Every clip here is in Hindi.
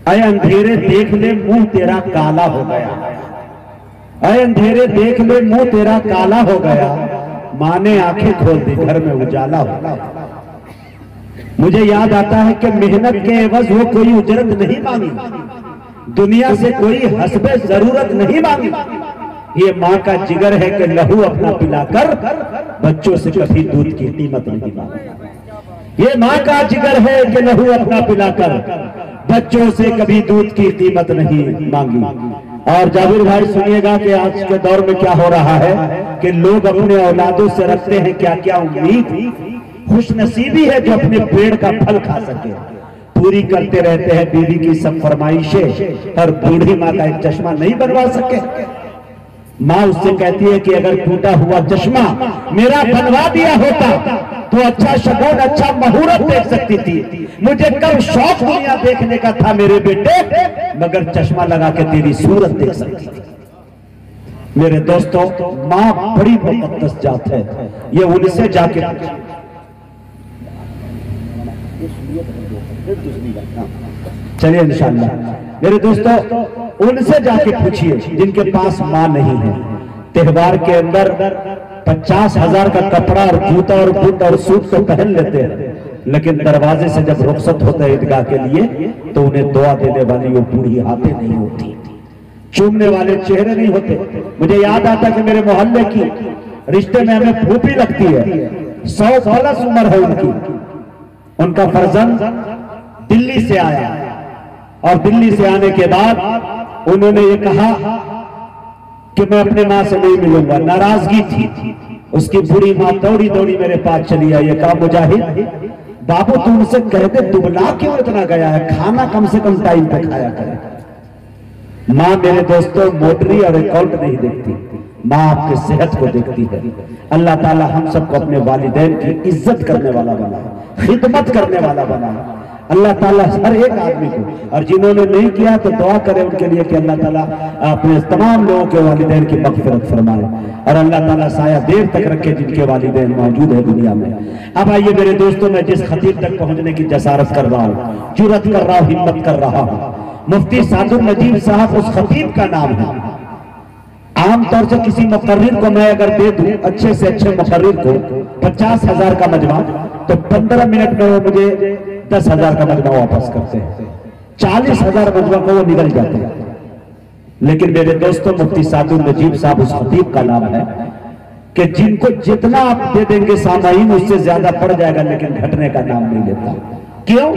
अय अंधेरे देख ले मुंह तेरा काला हो गया, अय अंधेरे देख ले मुंह तेरा काला हो गया, माँ ने आंखें खोल दी घर में उजाला हो गया। मुझे याद आता है कि मेहनत के एवज वो कोई उजरत नहीं मांगी, दुनिया से कोई हस्बे जरूरत नहीं मांगी। ये माँ का जिगर है कि लहू अपना पिलाकर बच्चों से कभी दूध की कीमत नहीं मांगी। ये माँ का जिगर है कि लहू अपना पिलाकर बच्चों से कभी दूध की कीमत नहीं मांगी। और जाबिर भाई सुनिएगा कि आज के दौर में क्या हो रहा है कि लोग अपने औलादों से रखते हैं क्या क्या उम्मीद, खुशनसीबी है जो अपने पेड़ का फल खा सके, पूरी करते रहते हैं बीवी की सब फरमाइशें, और बूढ़ी माँ का एक चश्मा नहीं बनवा सके। माँ उससे कहती है कि अगर टूटा हुआ चश्मा मेरा बनवा दिया होता तो अच्छा शगुन, अच्छा मुहूर्त देख सकती थी। मुझे कब शौक दुनिया देखने का था मेरे बेटे, मगर चश्मा लगा के तेरी सूरत देख सकती थी। मेरे दोस्तों, माँ बड़ी मुकद्दस जात है, ये उनसे जाके चलिए इंशाअल्लाह। मेरे दोस्तों, उनसे जाके पूछिए जिनके पास माँ नहीं है। त्योहार के अंदर 50,000 का कपड़ा और जूता और बूट और सूट तो पहन लेते हैं, लेकिन दरवाजे से जब रुखसत होते हैं ईदगाह के लिए तो उन्हें दुआ देने वाली वो बूढ़ी हाथें नहीं होती, चूमने वाले चेहरे नहीं होते। मुझे याद आता कि मेरे मोहल्ले की रिश्ते में हमें फूफी लगती है, 100 प्लस उम्र है उनकी। उनका फर्जंद दिल्ली से आया और दिल्ली से आने के बाद उन्होंने ये कहा कि मैं अपने माँ से नहीं मिलूंगा। नाराजगी थी। उसकी बुरी माँ दौड़ी दौड़ी मेरे पास चली आई, ये कहा मुजाहिद बाबू तू उनसे कह दे दुबला क्यों इतना गया है, खाना कम से कम टाइम पे खाया करे। माँ मेरे दोस्तों मोटरी और अकाउंट नहीं देखती, माँ आपके सेहत को देखती है। अल्लाह ताला हम सबको अपने वालिदैन की इज्जत करने वाला बनाए, खिदमत करने वाला बनाए। अल्लाह ताला हर एक आदमी को, और जिन्होंने नहीं किया तो दुआ करें उनके लिए कि अल्लाह ताला अपने तमाम लोगों के वालिदैन की मग़फ़िरत फरमाए और अल्लाह ताला साया देर तक रखे जिनके वालिदैन मौजूद है दुनिया में। अब आइए मेरे दोस्तों, मैं जिस खतीब तक पहुंचने की जसारत कर रहा हूँ, जुर्रत कर रहा हूँ, हिम्मत कर रहा हूँ, मुफ्ती सादुल नजीब साहब उस खतीब का नाम है। आमतौर से किसी मुकर्रिर को मैं अगर दे दूं, अच्छे से अच्छे मुकर्रिर को 50,000 का मजमा, तो 15 मिनट में वो मुझे 10,000 का मजमा वापस करते हैं, 40,000 मजमा को वो निकल जाते हैं। लेकिन मेरे दोस्तों, मुफ्ती सादुल नजीब साहब उस खतीब का नाम है कि जिनको जितना आप दे देंगे सामाईन उससे ज्यादा पड़ जाएगा, लेकिन घटने का नाम नहीं लेता। क्यों?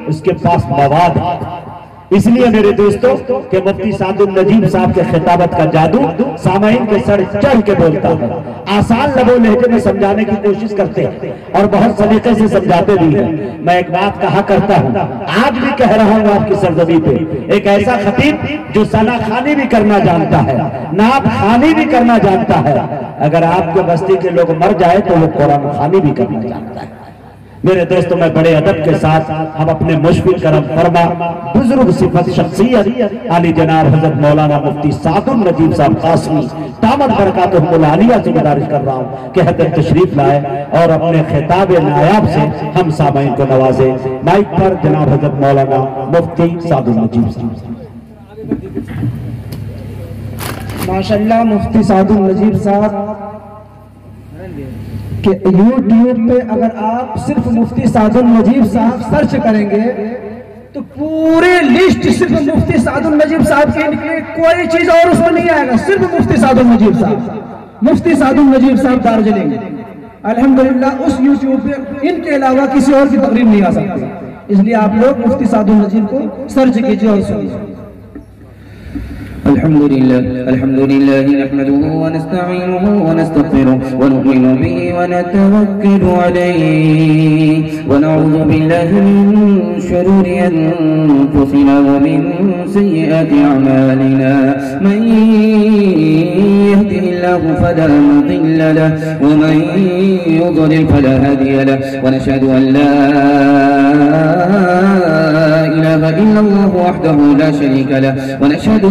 उसके पास मवाद है। इसलिए मेरे दोस्तों कि मुफ्ती सादुल नजीब साहब के खिताबत का जादू सामाईन के सर चढ़ के बोलता है। आसान लबो लहजे में समझाने की कोशिश करते हैं और बहुत सलीके से समझाते भी हैं। मैं एक बात कहा करता हूं, आज भी कह रहा हूं आपकी सरजमी पे, एक ऐसा खतीब जो सना खानी भी करना जानता है, नात खानी भी करना जानता है, अगर आपके बस्ती के लोग मर जाए तो वो कुरान खानी भी करना जानता है। मेरे दोस्तों, मैं बड़े अदब के साथ हम अपने मुशफिक करम फरमा बुजुर्ग सिफत शख्सियत आली जनाब हजरत मौलाना मुफ्ती सादुल नजीब साहब कासमी दामद बरकातुहुल आलिया से गुजारिश कर रहा हूँ कि हजरत तशरीफ लाए और अपने खिताब नायाब से हम सामाईन को नवाजे। माइक पर जनाब हजरत मौलाना मुफ्ती सादुल नजीब साहब। माशाअल्लाह, मुफ्ती सादुल नजीब साहब कि यूट्यूब पे अगर आप सिर्फ मुफ्ती सादुल नजीब साहब सर्च करेंगे तो पूरी लिस्ट सिर्फ मुफ्ती सादुल नजीब साहब की निकले, कोई चीज और उसमें नहीं आएगा, सिर्फ मुफ्ती सादुल नजीब साहब, मुफ्ती सादुल नजीब साहब दार्जिलिंग। अल्हम्दुलिल्लाह उस यूट्यूब पे इनके अलावा किसी और की तकरीर नहीं आ सकती, इसलिए आप लोग मुफ्ती सादुल नजीब को सर्च कीजिए और सुनिए। अल्हम्दुलिल्लाह नहमदुहु व नस्तईनुहु व नस्तगफिरुहु व नु'मिनु बिही व नतवक्कलु अलैहि व नऊज़ु बिल्लाहि मिन शुरूरि अनफुसिना व मिन सय्यिआति अमालिना। मन यहदिहिल्लाहु फला मुदिल्ल लहु व मन युद्लिल फला हादिय लहु व नशहदु अन ला इलाहा इल्लल्लाह वहदहु ला शरीका लहु व नशहदु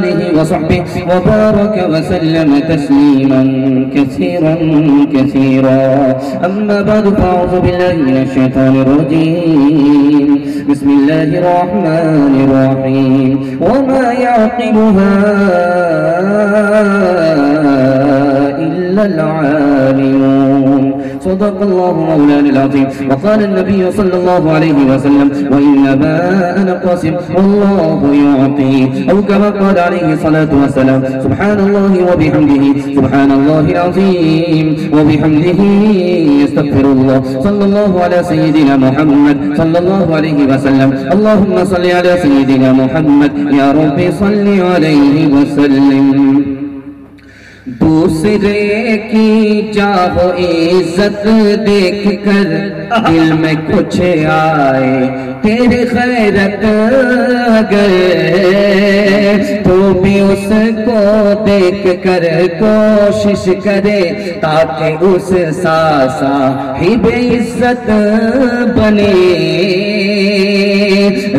आलिहि व सहबिहि व बारक व सल्लम तस्लीमा कसीरा कसीरा। अम्मा बअद फ़अऊज़ु बिल्लाहि मिनश शैतानिर रजीम। बिस्मिल्लाहिर रहमानिर रहीम। व मा यअक़िलुहा इल्ला अल-आलिमून। सदक़ल्लाहु मौलाना अल-अज़ीम। वक़ाल नबी सल्लल्लाहु अलैहि वसल्लम व इन्नमा अना क़ासिम वल्लाहु युअती। औ कमा क़ाल अलैहि सलातु वस्सलाम। सुब्हानल्लाहि व बिहम्दिहि सुब्हानल्लाहिल अज़ीम व बिहम्दिहि अस्तग़फिरुल्लाह। सल्लल्लाहु अला सय्यिदिना मुहम्मद सल्लल्लाहु अलैहि वसल्लम। अल्लाहुम्मा सल्लि अला सय्यिदिना मुहम्मद या रब्बी सल्लि अलैहि वसल्लिम। दूसरे की जाहो इज्जत देख कर दिल में कुछ आए तेरे खैरत गए तो भी उसको देख कर कोशिश करे ताकि उस सासा ही बेइज्जत बने।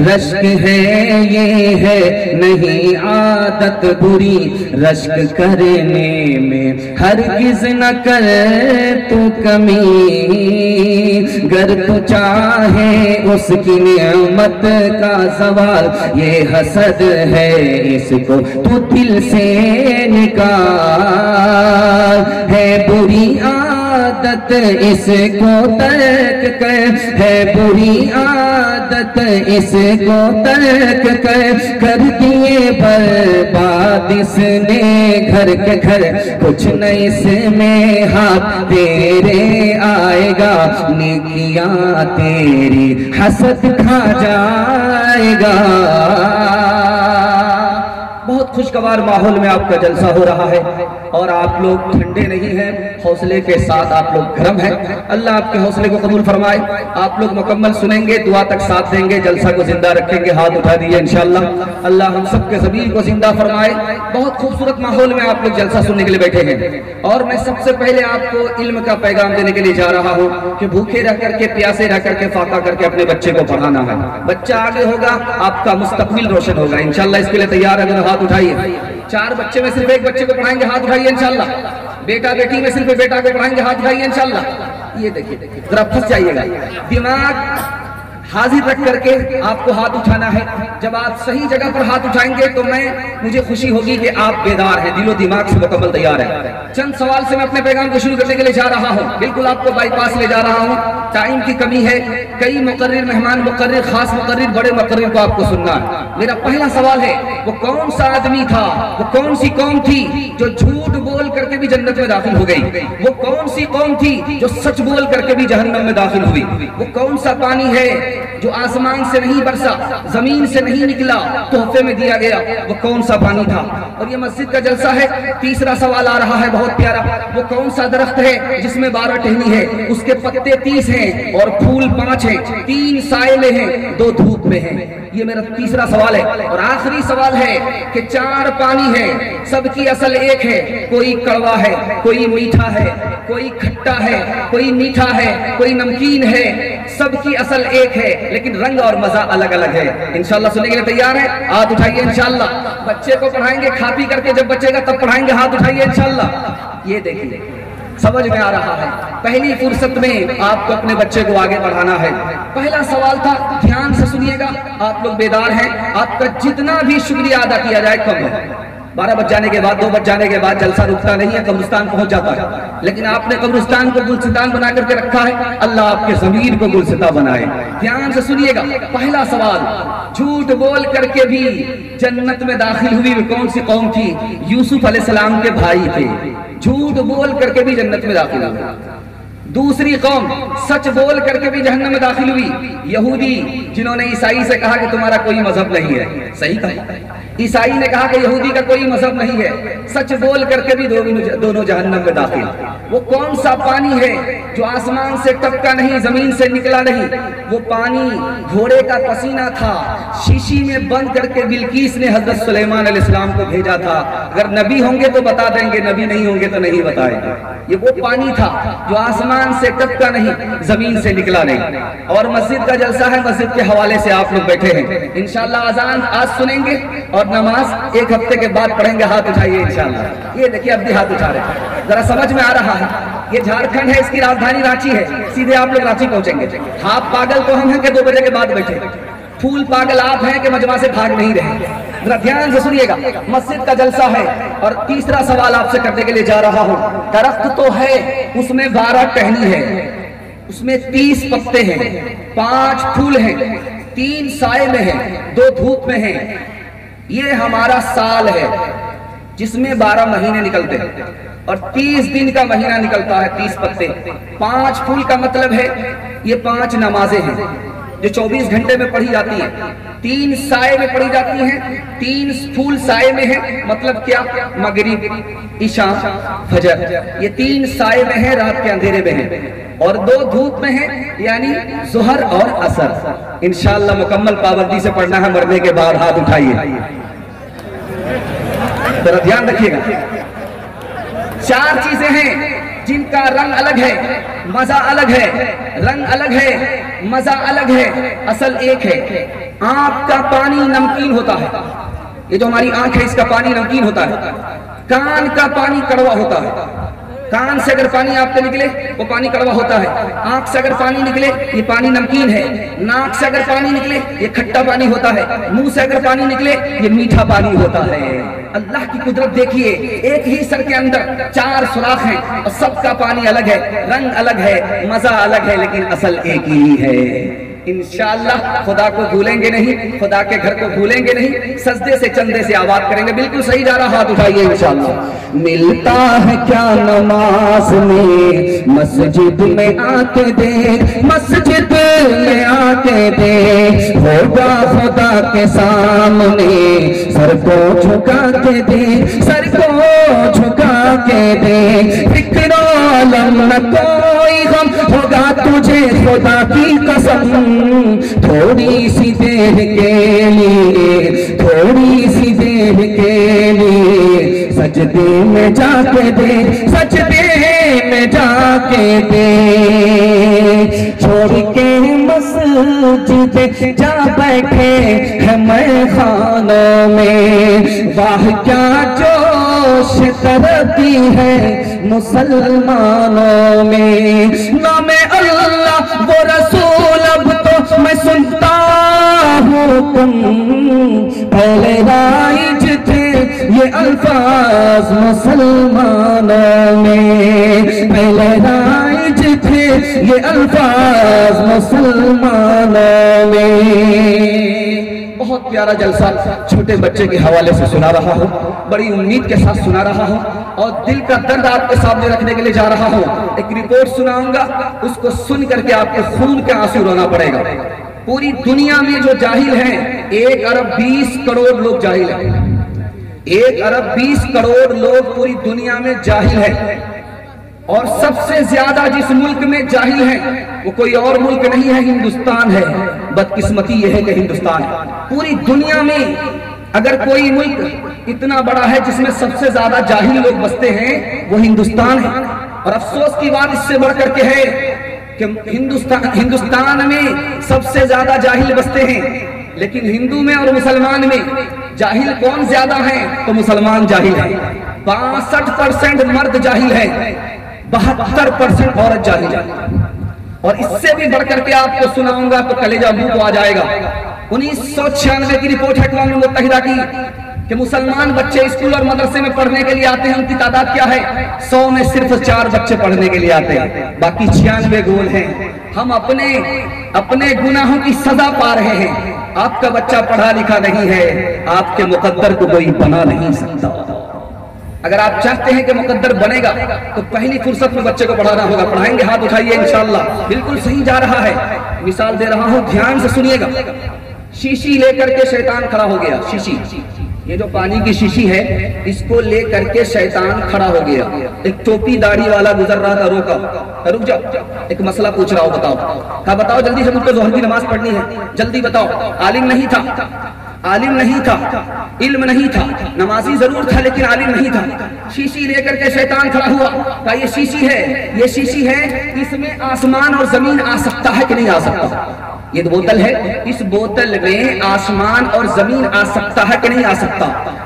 रश्क है ये है नहीं आदत बुरी रश्क करने में हरगिज़ न कर तू कमी। गर तू चाहे उसकी नेमत का सवाल ये हसद है इसको तू दिल से निकाल। है बुरी आदत इसको तर्क कर है बुरी आदत इसको तर्क कर दिए बर्बाद इसने घर के घर कुछ न इसमें हाथ तेरे आएगा नेकियां तेरी हसद खा जाएगा। बहुत खुशगवार माहौल में आपका जलसा हो रहा है और आप लोग ठंडे नहीं हैं, हौसले के साथ आप लोग गर्म हैं। अल्लाह आपके हौसले को कबूल फरमाए। आप लोग मुकम्मल सुनेंगे, दुआ तक साथ देंगे, जलसा को जिंदा रखेंगे। हाथ उठा दिए इंशाअल्लाह। अल्लाह हम सब के ज़मीर को जिंदा फरमाए। बहुत खूबसूरत माहौल में आप लोग जलसा सुनने के लिए बैठे हैं और मैं सबसे पहले आपको इल्म का पैगाम देने के लिए जा रहा हूँ कि भूखे रह करके प्यासे रह करके फाका करके अपने बच्चे को पढ़ाना है। बच्चा आगे होगा आपका मुस्तकबिल रोशन होगा इंशाअल्लाह। इसके लिए तैयार है? हाथ उठाइए। 4 बच्चे में सिर्फ एक बच्चे को पढ़ाएंगे, हाथ उठाइए इंशाअल्लाह। बेटा बेटी में सिर्फ बेटा को पढ़ाएंगे, हाथ उठाइए इंशाअल्लाह। ये देखिए जरा फंस जाइएगा। दिमाग हाजिर रख करके आपको हाथ उठाना है। जब आप सही जगह पर हाथ उठाएंगे तो मुझे खुशी होगी कि आप बेदार हैं, दिलो दिमाग से मुकम्मल तैयार है। चंद सवाल से मैं अपने पैगाम को शुरू करने के लिए जा रहा हूँ। बिल्कुल आपको बाईपास ले जा रहा हूँ, टाइम की कमी है। कई मुकर्रिर मेहमान मुकर्रिर खास मुकर्रिर बड़े मुकर्रिर को आपको सुनना है। मेरा पहला सवाल है वो कौन सा आदमी था, वो कौन सी कौम थी जो झूठ बोल करके भी जन्नत में दाखिल हो गई? वो कौन सी कौम थी जो सच बोल करके भी जहन्नम में दाखिल हुई? वो कौन सा पानी है जो आसमान से नहीं बरसा, जमीन से नहीं निकला, तोहफे में दिया गया? वो कौन सा पानी था? और ये मस्जिद का जलसा है। तीसरा सवाल आ रहा है बहुत प्यारा। वो कौन सा दरख्त है जिसमें 12 टहनी है, उसके पत्ते 30 हैं और फूल 5 हैं, 3 साए में हैं, 2 धूप में हैं? ये मेरा तीसरा सवाल है। और आखिरी सवाल है कि 4 पानी है, सबकी असल एक है। कोई कड़वा है, कोई मीठा है, कोई खट्टा है, कोई मीठा है, कोई नमकीन है, सबकी असल एक है लेकिन रंग और मजा अलग अलग है। इंशाअल्लाह सुनने के लिए तैयार है? हाथ उठाइए इंशाअल्लाह। बच्चे को पढ़ाएंगे खा पी करके, जब बचेगा तब पढ़ाएंगे, हाथ उठाइए इंशाअल्लाह। ये देखिए समझ में आ रहा है। पहली फुर्सत में आपको अपने बच्चे को आगे बढ़ाना है। पहला सवाल था, ध्यान से सुनिएगा, आप लोग बेदार हैं, आपका जितना भी शुक्रिया अदा किया जाए कम है। 12 बज जाने के बाद, 2 बज जाने के बाद जलसा रुकता नहीं है, कब्रिस्तान पहुंच जाता है। लेकिन आपने कब्रिस्तान को गुलसितान बना करके रखा है। अल्लाह आपके ज़मीर को गुलसिता बनाए। ध्यान से सुनिएगा। पहला सवाल, झूठ बोल करके भी जन्नत में दाखिल हुई कौन सी कौम थी? यूसुफ अलैहिस्सलाम के भाई थे, झूठ बोल करके भी जन्नत में दाखिल हुई। दूसरी कौम सच बोल करके भी जहन्नम में दाखिल हुई, यहूदी, जिन्होंने ईसाई से कहा कि तुम्हारा कोई मजहब नहीं है। सही कहा, ईसाई ने कहा कि यहूदी का कोई मजहब नहीं है। सच बोल करके भी दोनों जहन्नम में दाखिल। वो कौन सा पानी है जो आसमान से टपका नहीं, जमीन से निकला नहीं? वो पानी घोड़े का पसीना था, शीशी में बंद करके बिल्कीस ने हजरत सुलेमान अलैहिस्सलाम को भेजा था। अगर नबी होंगे तो बता देंगे, नबी नहीं होंगे तो नहीं बताएंगे। ये वो पानी था जो आसमान से टपका नहीं, जमीन से निकला नहीं। और मस्जिद का जलसा है, मस्जिद के हवाले से आप लोग बैठे हैं। इंशाअल्लाह अजान आज सुनेंगे और और नमाज 1 हफ्ते के बाद पढ़ेंगे। हाथ उठाइए इंशाल्लाह। ये देखिए अब भी हाथ उठा रहे हैं, जरा समझ में आ रहा है। ये झारखंड है, इसकी राजधानी रांची है, सीधे आप लोग रांची पहुंचेंगे। हाफ पागल तो हम हैं कि 2 बजे के बाद बैठे, फूल पागल आप हैं कि मजमा से भाग नहीं रहे। जरा ध्यान से सुनिएगा, मस्जिद का जलसा है। और तीसरा सवाल आपसे करने के लिए जा रहा हूं। दरख्त तो है, उसमें 12 टहनी है, उसमें 30 पत्ते हैं, 5 फूल हैं, 3 साए में है, 2 धूप में है। ये हमारा साल है जिसमें 12 महीने निकलते हैं और 30 दिन का महीना निकलता है। 30 पत्ते, 5 फूल का मतलब है ये 5 नमाजें हैं जो 24 घंटे में पढ़ी जाती है। 3 साए में पढ़ी जाती हैं, 3 फूल साए में है, मतलब क्या? मगरिब, इशा, फजर। ये 3 साए में है, रात के अंधेरे में है। और 2 धूप में है, यानी जोहर और असर। इंशाअल्लाह मुकम्मल पाबंदी से पढ़ना है। मरने के बाद हाथ उठाइए, जरा ध्यान रखिएगा। 4 चीजें हैं जिनका रंग अलग है, मजा अलग है। रंग अलग है, मजा अलग है, असल एक है। आंख का पानी नमकीन होता है, ये जो हमारी आंख है इसका पानी नमकीन होता है। कान का पानी कड़वा होता है। कान से अगर पानी आपके निकले वो पानी कड़वा होता है। आंख से अगर पानी निकले ये पानी नमकीन है। नाक से अगर पानी निकले ये खट्टा पानी होता है। मुंह से अगर पानी निकले ये मीठा पानी होता है। अल्लाह की कुदरत देखिए, एक ही सर के अंदर 4 सुराख हैं और सबका पानी अलग है, रंग अलग है, मजा अलग है, लेकिन असल एक ही है। इंशाअल्लाह खुदा को भूलेंगे नहीं, खुदा के घर को भूलेंगे नहीं, सजदे से चंदे से आबाद करेंगे। बिल्कुल सही जा रहा, हाथ उठाइए इंशाअल्लाह। मिलता है क्या नमाज में, मस्जिद में आके देख, मस्जिद में आके देख, होगा खुदा के सामने, सर को झुका के देख, सर को झुका के देख। फिक्र आलम न कोई गम होगा तुझे खुदा की कसम, थोड़ी सी देर के लिए, थोड़ी सी देर के लिए, सजदे में जाके दे, सजदे में जाके दे। छोड़ के मस्जिद जा बैठे हैं मैं खानों में, वाह क्या जोश तरती है मुसलमानों में। नामे अल्लाह वो रसूल अब तो मैं सुनता हूँ तुम, पहले राइज थे ये अल्फाज मुसलमानों में, पहले राइज थे ये अल्फाज मुसलमानों में। बहुत प्यारा जलसा छोटे बच्चे के हवाले से सुना रहा हूँ, बड़ी उम्मीद के साथ सुना रहा हूँ और दिल का दर्द आपके सामने रखने के लिए जा रहा हूँ। एक रिपोर्ट सुनाऊंगा, उसको सुन करके आपको खून के आंसू रोना पड़ेगा। पूरी दुनिया में जो जाहिल हैं 1 अरब 20 करोड़ लोग जाहिल हैं। 1 अरब 20 करोड़ लोग पूरी दुनिया में जाहिल हैं। और सबसे ज्यादा जिस मुल्क में जाहिल है वो कोई और मुल्क नहीं है, हिंदुस्तान है। बदकिस्मती यह है कि हिंदुस्तान है। पूरी दुनिया में अगर कोई मुल्क इतना बड़ा है जिसमें सबसे ज्यादा जाहिल लोग बसते हैं वो हिंदुस्तान है। और अफसोस की बात इससे बढ़कर के है कि हिंदुस्तान में सबसे ज्यादा जाहिल बसते हैं, लेकिन हिंदू में और मुसलमान में जाहिल कौन ज्यादा है? तो मुसलमान जाहिल है। 62% मर्द जाहिल है, 72% औरत जाहिल है। और इससे भी बढ़कर के आपको सुनाऊंगा तो कलेजा मुंह को आ जाएगा। 1996 की रिपोर्ट है अक़वाम मुत्तहिदा की कि मुसलमान बच्चे स्कूल और मदरसे में पढ़ने के लिए आते हैं, उनकी तादाद क्या है? 100 में सिर्फ 4 बच्चे पढ़ने के लिए आते हैं, बाकी 96 गोल हैं। हम अपने गुनाहों की सजा पा रहे हैं। आपका बच्चा पढ़ा लिखा नहीं है, आपके मुकद्दर को कोई बना नहीं सकता। अगर आप चाहते हैं कि मुकद्दर बनेगा तो पहली फुर्सत में बच्चे को पढ़ाना होगा। पढ़ाएंगे, हाथ उठाइए इंशाअल्लाह। बिल्कुल सही जा रहा है। मिसाल दे रहा हूं, ध्यान से सुनिएगा। शीशी लेकर के शैतान खड़ा हो गया। शीशी, ये जो पानी की शीशी है, इसको लेकर के शैतान खड़ा हो गया। एक टोपी दाढ़ी वाला गुजर रहा था, रोका, रुक जाओ, एक मसला पूछ रहा हूं, बताओ। कहा बताओ जल्दी से, मुझको जोहर की नमाज पढ़नी है, जल्दी बताओ। आलिम नहीं था, आलिम नहीं था, इल्म नहीं था, नमाजी जरूर था लेकिन आलिम नहीं था। शीशी लेकर के शैतान खड़ा हुआ, कहा ये शीशी है, ये शीशी है, इसमें आसमान और जमीन आ सकता है कि नहीं आ सकता? ये बोतल है, इस बोतल में आसमान और जमीन आ सकता है कि नहीं आ सकता?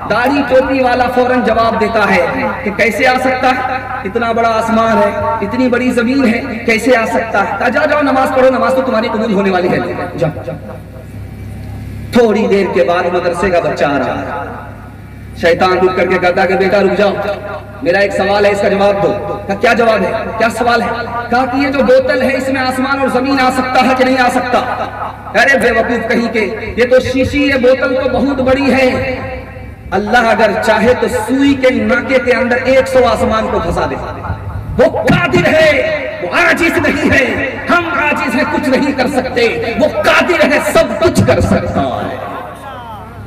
दाढ़ी टोपी वाला फौरन जवाब देता है कि कैसे आ सकता है, इतना बड़ा आसमान है, इतनी बड़ी जमीन है, कैसे आ सकता है? कहा जा जाओ नमाज पढ़ो, नमाज तो तुम्हारी कबूल होने वाली है, जाओ। थोड़ी देर के बाद मदरसे का बच्चा आ रहा है। शैतान रुक करके कहता है कि बेटा रुक जाओ, मेरा एक सवाल है, इसका जवाब दो। कहा क्या जवाब है, क्या सवाल है? कहा कि ये जो बोतल है इसमें आसमान और जमीन आ सकता है कि नहीं आ सकता? अरे बेवकूफ कहीं के, ये तो शीशी, ये बोतल तो बहुत बड़ी है। अल्लाह अगर चाहे तो सुई के नाके के अंदर 100 आसमान को फंसा दे। वो कादिर है, वो आजिज नहीं है। हम आजिज हैं, कुछ नहीं कर सकते, वो कादिर है, सब कुछ कर सकता है।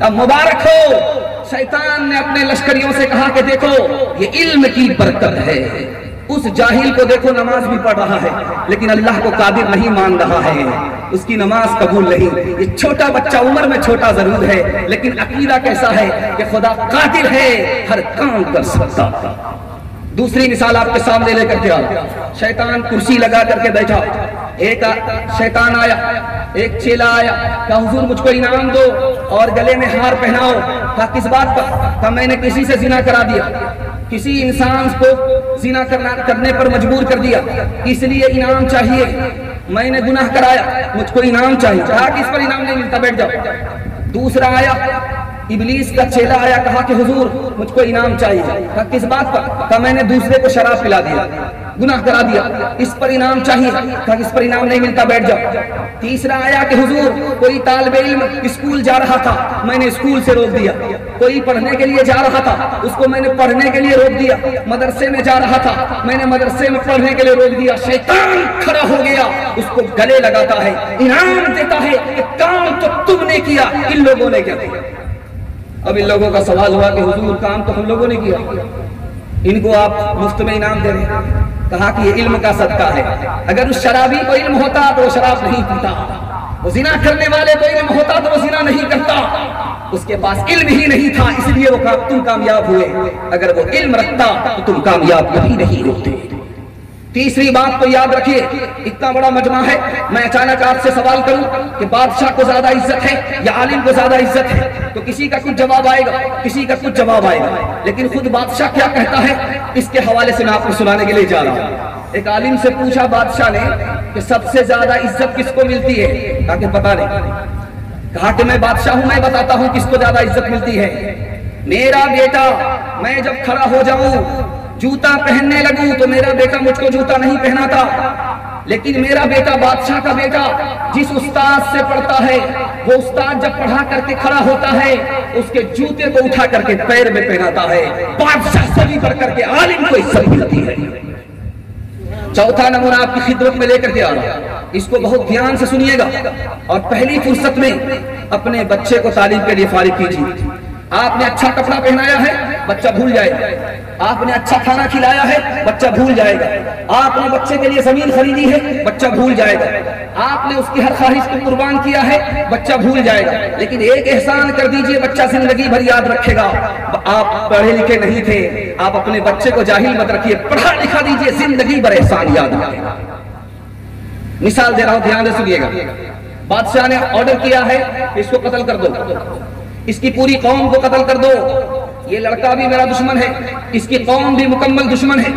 अब मुबारक हो, शैतान ने अपने लश्करियों से कहा कि देखो ये इल्म की बरकत है। उस जाहिल को देखो नमाज भी पढ़ रहा है लेकिन अल्लाह को कादिर नहीं मान रहा है, उसकी नमाज कबूल नहीं। ये छोटा बच्चा उम्र में छोटा जरूर है लेकिन अकीदा कैसा है कि खुदा कादिर है, हर काम कर सकता। दूसरी मिसाल आपके सामने लेकर के आओ। शैतान कुर्सी लगा करके बैठा, एक शैतान आया, एक चेला आया, कहा हुजूर मुझको इनाम दो और गले में हार पहनाओ। कहा किस बात पर? कहा मैंने किसी से जिना करा दिया, किसी इंसान को जिना करने पर मजबूर कर दिया, इसलिए इनाम चाहिए। मैंने गुनाह कराया, मुझको इनाम चाहिए। कहा कि इस पर इनाम नहीं मिलता, बैठ जाओ। दूसरा आया, इबलीस का चेला आया, कहा कि हुजूर मुझको इनाम चाहिए। कहा किस बात पर? कहा मैंने दूसरे को शराब पिला दिया, गुनाह करा दिया, इस पर इनाम चाहिए। कहा इस पर इनाम नहीं मिलता, बैठ जाओ। तीसरा आया कि हुजूर कोई तालिबे इल्म स्कूल जा रहा था, मैंने स्कूल से रोक दिया। कोई पढ़ने के लिए जा रहा था, उसको मैंने पढ़ने के लिए रोक दिया। मदरसे में जा रहा था, मैंने मदरसे में पढ़ने के लिए रोक दिया। शैतान खड़ा हो गया, उसको गले लगाता है, इनाम देता है कि काम तो तुमने किया, इन लोगों ने क्या किया? अब इन लोगों का सवाल हुआ कि हुजूर काम तो हम लोगों ने किया, इनको आप मुफ्त में इनाम दे रहे हैं। कहा कि ये इल्म का सदका है। अगर उस शराबी को इल्म होता तो वो शराब नहीं पीता, वो जिना करने वाले को इल्म होता तो वो जिना नहीं करता। उसके पास इल्म ही नहीं था, इसलिए वो तुम कामयाब हुए। अगर वो इल्म रखता तो तुम कामयाब कभी नहीं होते। तीसरी बात तो याद रखिए, इतना बड़ा मजमा है, मैं अचानक आपसे सवाल करूं कि बादशाह को ज्यादा इज्जत है या आलिम को ज्यादा इज्जत है, तो किसी का कुछ जवाब आएगा, किसी का कुछ जवाब आएगा। लेकिन खुद बादशाह क्या कहता है, इसके हवाले से मैं आपको सुनाने के लिए जा रहा हूं। एक आलिम से पूछा बादशाह ने कि सबसे ज्यादा इज्जत किसको मिलती है? कहा कि पता नहीं। कहा कि मैं बादशाह हूं, मैं बताता हूं किसको ज्यादा इज्जत मिलती है। मेरा बेटा, मैं जब खड़ा हो जाऊं जूता पहनने लगूं तो मेरा बेटा मुझको जूता नहीं पहनाता, लेकिन मेरा बेटा बादशाह का बेटा जिस उस्ताद से पढ़ता है, वो उस्ताद जब पढ़ा करके खड़ा होता है उसके जूते को उठा करके पैर में पहनाता है। बादशाह से भी बढ़ करके आलिम को इज्जत मिलती है। चौथा नमूना आपकी खिदमत में लेकर के आ रहा हूं, इसको बहुत ध्यान से सुनिएगा और पहली फुर्सत में अपने बच्चे को तालीम के लिए फारिग कीजिए। आपने अच्छा कपड़ा पहनाया है, बच्चा भूल जाएगा। आपने अच्छा खाना खिलाया है, बच्चा भूल जाएगा। आपने बच्चे के लिए जमीन खरीदी है, बच्चा भूल जाएगा। आपने उसकी हर ख्वाहिश को कुर्बान किया है, बच्चा भूल जाएगा। लेकिन एक एहसान कर दीजिए, बच्चा जिंदगी भर याद रखेगा। आप पढ़े लिखे नहीं थे, आप अपने बच्चे को जाहिल मत रखिए, पढ़ा लिखा दीजिए, जिंदगी भर एहसान याद रखेगा। मिसाल दे रहा हूं, ध्यान से सुनिएगा। बादशाह ने ऑर्डर किया है इसको कत्ल कर दो, इसकी पूरी कौम को कत्ल कर दो। ये लड़का भी मेरा दुश्मन है, इसकी कौम भी मुकम्मल दुश्मन है,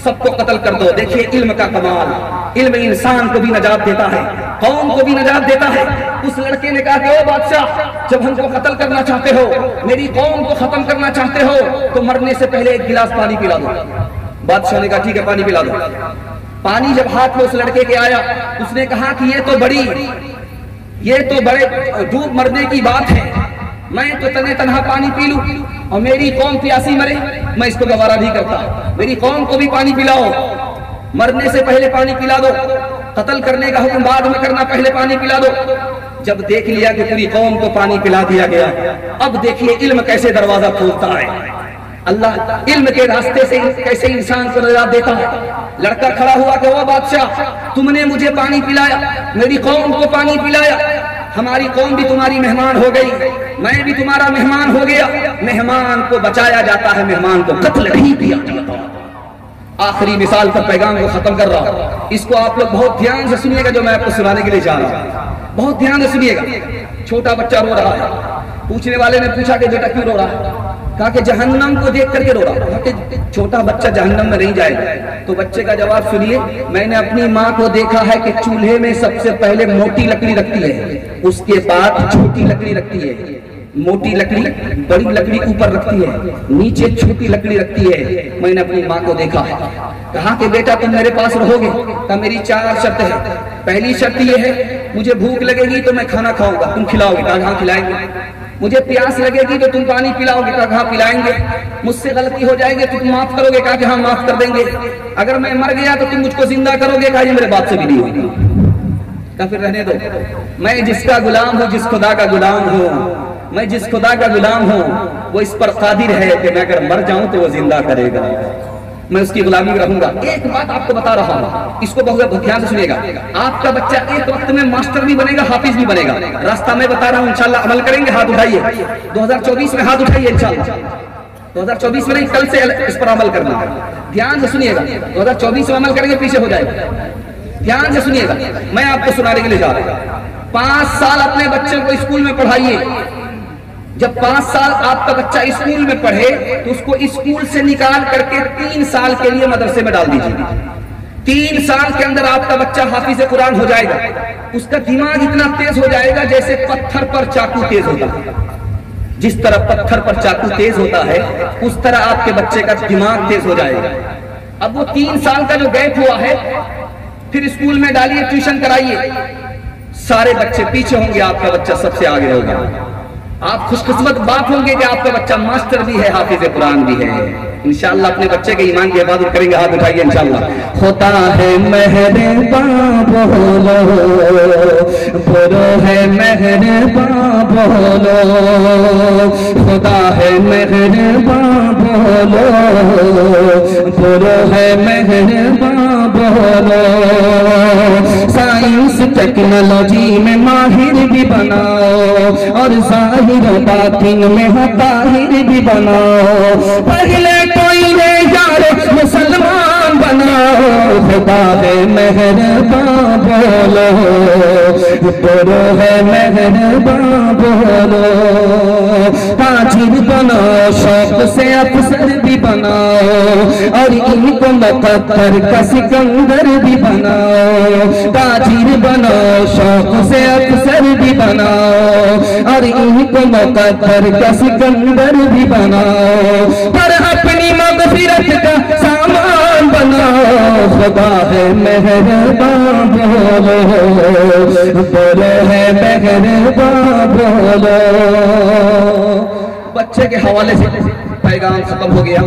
सबको कत्ल कर दो। देखिए इल्म का कमाल, इल्म इंसान को भी नजात देता है, कौम को भी नजात देता है। उस लड़के ने कहा कि ओ बादशाह, जब हमको कत्ल करना चाहते हो, मेरी कौम को खत्म करना चाहते हो, तो मरने से पहले एक गिलास पानी पिला दो। बादशाह ने कहा ठीक है, पानी पिला दो। पानी जब हाथ में उस लड़के के आया, उसने कहा कि ये तो बड़े डूब मरने की बात है, मैं तो तने तनहा पानी पी लूं और मेरी कौम प्यासी मरे, मैं इसको गवारा नहीं करता। मेरी कौम को भी पानी पिलाओ, मरने से पहले पानी पिला दो, कत्ल करने का हुक्म बाद में करना, पहले पानी पिला दो। जब देख लिया कि पूरी कौम को पानी पिला दिया गया, अब देखिए इल्म कैसे दरवाजा खोलता है। अल्लाह इल्म के रास्ते से कैसे इंसान को नजात देता है। लड़का खड़ा हुआ कि वो बादशाह, तुमने मुझे पानी पिलाया, मेरी कौम को पानी पिलाया, हमारी कौम भी तुम्हारी मेहमान हो गई, मैं भी तुम्हारा मेहमान हो गया। मेहमान को बचाया जाता है, मेहमान को कत्ल नहीं किया जाता। आखिरी मिसाल का पैगाम को खत्म कर रहा हूं, इसको आप लोग बहुत ध्यान से सुनिएगा जो मैं आपको सुनाने के लिए जा रहा हूं। बहुत ध्यान से सुनिएगा। छोटा बच्चा रो रहा है। पूछने वाले ने पूछा कि बेटा क्यों रो रहा है? कहा कि जहन्नम को देख करके रो रहा है। कि छोटा बच्चा जहन्नम में नहीं जाएगा। तो बच्चे का जवाब सुनिए, मैंने अपनी माँ को देखा है कि चूल्हे में सबसे पहले मोटी लकड़ी रखती है, उसके बाद छोटी लकड़ी रखती है। मोटी लकड़ी, बड़ी लकड़ी ऊपर रखती है, नीचे छोटी लकड़ी रखती है। मैंने अपनी माँ को देखा है। कहा कि बेटा तुम मेरे पास रहोगे? कहा मेरी 4 शर्त है। पहली शर्त यह है, मुझे भूख लगेगी तो मैं खाना खाऊंगा, तुम खिलाओगे? कहा हाँ खिलाएंगे। मुझे प्यास लगेगी तो तुम पानी पिलाओगे? कहा हाँ पिलाएंगे। मुझसे गलती हो जाएगी तो तुम माफ करोगे? कहा कि हाँ माफ कर देंगे। अगर मैं मर गया तो तुम मुझको जिंदा करोगे? कहा ये मेरे बाप से भी नहीं होगी। कहा फिर रहने दो, मैं जिसका गुलाम हूँ, जिस खुदा का गुलाम हूँ, मैं जिस खुदा का गुलाम हूँ वो इस पर कादिर है कि मैं अगर मर जाऊं तो वो जिंदा करेगा, मैं उसकी गुलामी में रहूंगा। एक बात आपको बता रहा हूं, इसको बहुत ध्यान से सुनिएगा। आपका बच्चा एक वक्त में मास्टर भी बनेगा, हाफिज भी बनेगा। रास्ता मैं बता रहा हूं, इंशाल्लाह अमल करेंगे। हाथ उठाइए, 2024 में हाथ उठाइए इंशाल्लाह। 2024 में नहीं, कल से इस पर अमल करना है। ध्यान से सुनिएगा, 2024 में अमल करेंगे, पीछे हो जाएगा। ध्यान से सुनिएगा, मैं आपको सुनाने के लिए जा रहा हूं। 5 साल अपने बच्चे को स्कूल में पढ़ाइए। जब 5 साल आपका बच्चा स्कूल में पढ़े तो उसको स्कूल से निकाल करके 3 साल के लिए मदरसे में डाल दीजिए। 3 साल के अंदर आपका बच्चा हाफिज कुरान हो जाएगा। उसका दिमाग इतना तेज हो जाएगा जैसे पत्थर पर चाकू तेज होता है। जिस तरह पत्थर पर चाकू तेज होता है उस तरह आपके बच्चे का दिमाग तेज हो जाएगा। अब वो 3 साल का जो गैप हुआ है, फिर स्कूल में डालिए, ट्यूशन कराइए। सारे बच्चे पीछे होंगे, आपका बच्चा सबसे आगे होगा। आप खुशकिस्मत बात होंगे कि आपका बच्चा मास्टर भी है, हाफिज कुरान भी है। इंशाअल्लाह अपने बच्चे के ईमान की हिफाजत करेंगे। हाथ उठाइए इंशाअल्लाह। होता है मेहरबान बोलो, बोलो है मेहरबान बोलो, खुदा है मेहरबान बोलो, बोलो है मेहरबान बोलो। साइंस टेक्नोलॉजी में माहिर भी बनाओ और जाहिर बातिन में ताहिर भी बनाओ। पहले कोई ने यार मुसलमान बनाओ। खुदा है मेहरबान बोलो, बोलो है मेहरबान बोलो। ताजिर बनाओ, शौक से अफसर भी बनाओ और इनको मुकद्दर का सिकंदर भी बनाओ। ताजिर बनाओ, शौक से अफसर भी बनाओ और इनको मुकद्दर का सिकंदर भी बनाओ। पर अपनी मग़फ़िरत का सामान बनाओ। खुदा है मेहरबान बोलो, बोलो है मेहरबान बोलो। बच्चे के हवाले से पैगाम खत्म हो गया।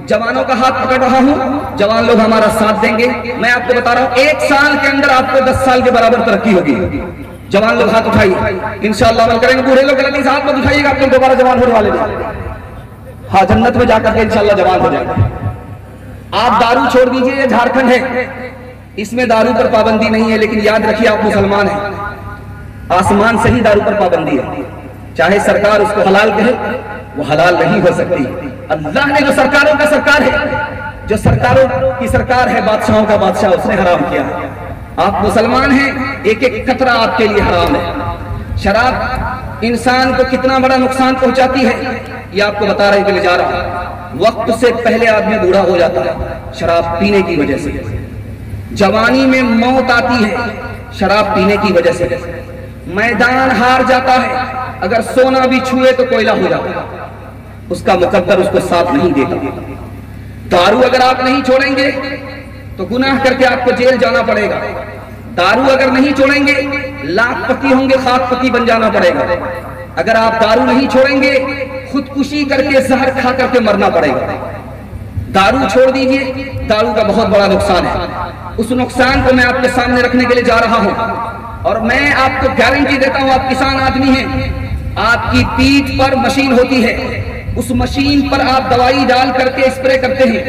जवानों का हाथ पकड़ रहा हूँ, जवान लोग हमारा साथ देंगे। मैं आपको बता रहा हूँ 1 साल के अंदर आपको 10 साल के बराबर तरक्की होगी। जवान लोग हाथ उठाइए, इंशाअल्लाह अमल करेंगे। बूढ़े लोग गलती से हाथ मत उठाइएगा, आप लोग दोबारा जवान होने वाले नहीं। हाँ, जन्नत में जाकर के इंशाअल्लाह जवान हो जाएंगे। आप दारू छोड़ दीजिए, ये झारखंड है, इसमें दारू पर पाबंदी नहीं है। लेकिन याद रखिए आप मुसलमान हैं, आसमान से ही दारू पर पाबंदी है। चाहे सरकार उसको हलाल कहे, वो हलाल नहीं हो सकती। अल्लाह ने जो सरकारों का सरकार है, जो सरकारों की सरकार है, बादशाहों का बादशाह, उसने हराम किया है। आप मुसलमान हैं, एक एक कतरा आपके लिए हराम है। शराब इंसान को कितना बड़ा नुकसान पहुंचाती है ये आपको बता रहे के लिए जा रहा हूं। वक्त से पहले आदमी बूढ़ा हो जाता है शराब पीने की वजह से। जवानी में मौत आती है शराब पीने की वजह से। मैदान हार जाता है, अगर सोना भी छुए तो कोयला हो जाता है, उसका मुकद्दर उसको साथ नहीं देता। दारू अगर आप नहीं छोड़ेंगे तो गुनाह करके आपको जेल जाना पड़ेगा। दारू अगर नहीं छोड़ेंगे लाखपति होंगे, खाकपति बन जाना पड़ेगा। अगर आप दारू नहीं छोड़ेंगे खुदकुशी करके जहर खा करके मरना पड़ेगा। दारू छोड़ दीजिए, दारू का बहुत बड़ा नुकसान है। उस नुकसान को मैं आपके सामने रखने के लिए जा रहा हूं और मैं आपको गारंटी देता हूं, आप किसान आदमी हैं, आपकी पीठ पर मशीन होती है, उस मशीन पर आप दवाई डाल करके स्प्रे करते हैं।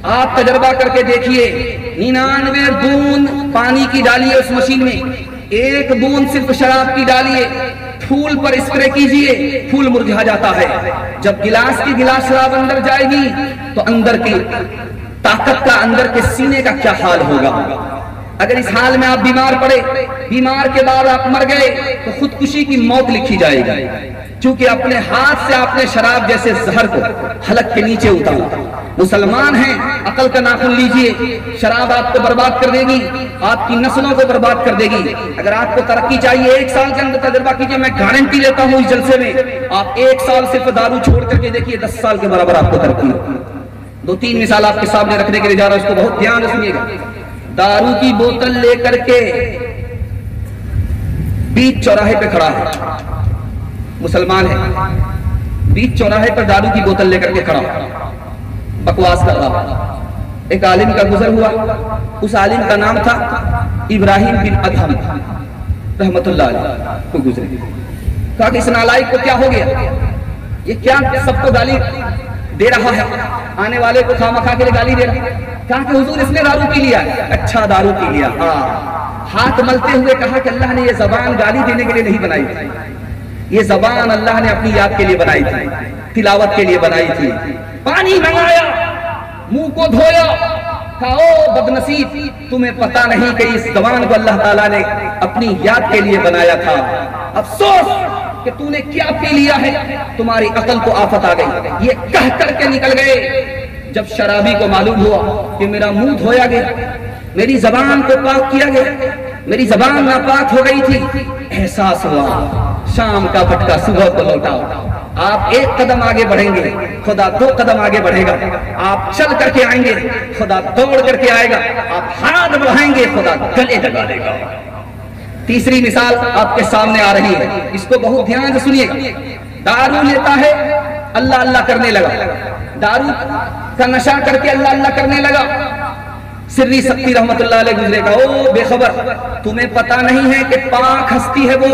आप तजर्बा करके देखिए, 99 बूंद पानी की डालिए उस मशीन में, एक बूंद सिर्फ शराब की डालिए, फूल पर स्प्रे कीजिए, फूल मुरझा जाता है। जब गिलास की गिलास शराब अंदर जाएगी तो अंदर की ताकत का, अंदर के सीने का क्या हाल होगा। अगर इस हाल में आप बीमार पड़े, बीमार के बाद आप मर गए तो खुदकुशी की मौत लिखी जाएगी, क्योंकि अपने हाथ से आपने शराब जैसे जहर को हलक के नीचे उतारा। मुसलमान हैं, अकल का नाखून लीजिए, शराब आपको बर्बाद कर देगी, आपकी नस्लों को बर्बाद कर देगी। अगर आपको तरक्की चाहिए, 1 साल के अंदर तजुर्बा कीजिए, मैं गारंटी लेता हूं इस जलसे में आप 1 साल सिर्फ दारू छोड़ करके देखिए, 10 साल के बराबर आपको तरक्की। 2-3 मिसाल आपके सामने रखने के लिए जा रहा हूं, उसको बहुत ध्यान से सुनिएगा। दारू की बोतल लेकर के बीच चौराहे पे खड़ा है, मुसलमान है, बीच चौराहे पर दारू की बोतल लेकर के खड़ा, बकवास कर रहा। एक आलिम का गुजर हुआ, उस आलिम का नाम था इब्राहिम बिन अदहम रहमतुल्लाह अलैह को गुजरे। कहा कि इस नालायक को क्या हो गया, ये क्या सबको गाली दे रहा है, आने वाले को खामखा के लिए गाली दे रहा है। कहा कि हुजूर इसने दारू पी लिया। अच्छा दारू पी लिया, हाँ। हाथ मलते हुए कहा कि अल्लाह ने ये जबान गाली देने के लिए नहीं बनाई थी, ये जबान अल्लाह ने अपनी याद के लिए बनाई थी, तिलावत के लिए बनाई थी। पानी मंगाया, मुंह को धोया, कहा ओ बदनसीब, तुम्हें पता नहीं कि इस जबान को अल्लाह ताला ने अपनी याद के लिए बनाया था। अफसोस कि तूने क्या पी लिया है, तुम्हारी अकल को आफत आ गई। ये कह करके निकल गए। जब शराबी को मालूम हुआ कि मेरा मुंह धोया गया, मेरी जबान को पाक किया गया, मेरी जबान नापाक हो गई थी, एहसास हुआ। शाम का भटका सुबह को लौटा। आप 1 कदम आगे बढ़ेंगे, खुदा 2 कदम आगे बढ़ेगा। आप चल करके आएंगे, खुदा दौड़ करके आएगा। आप हाथ बढ़ाएंगे, खुदा गले लगा देगा। तीसरी मिसाल आपके सामने आ रही है, इसको बहुत ध्यान से सुनिएगा। दारू लेता है, अल्लाह अल्लाह करने लगा, दारू का नशा करके अल्लाह अल्लाह करने लगा। सिर्री सत्ती रहमतुल्लाह अलैह गुजरेगा, ओ बेखबर, तुम्हें पता नहीं है कि पाक हस्ती है वो,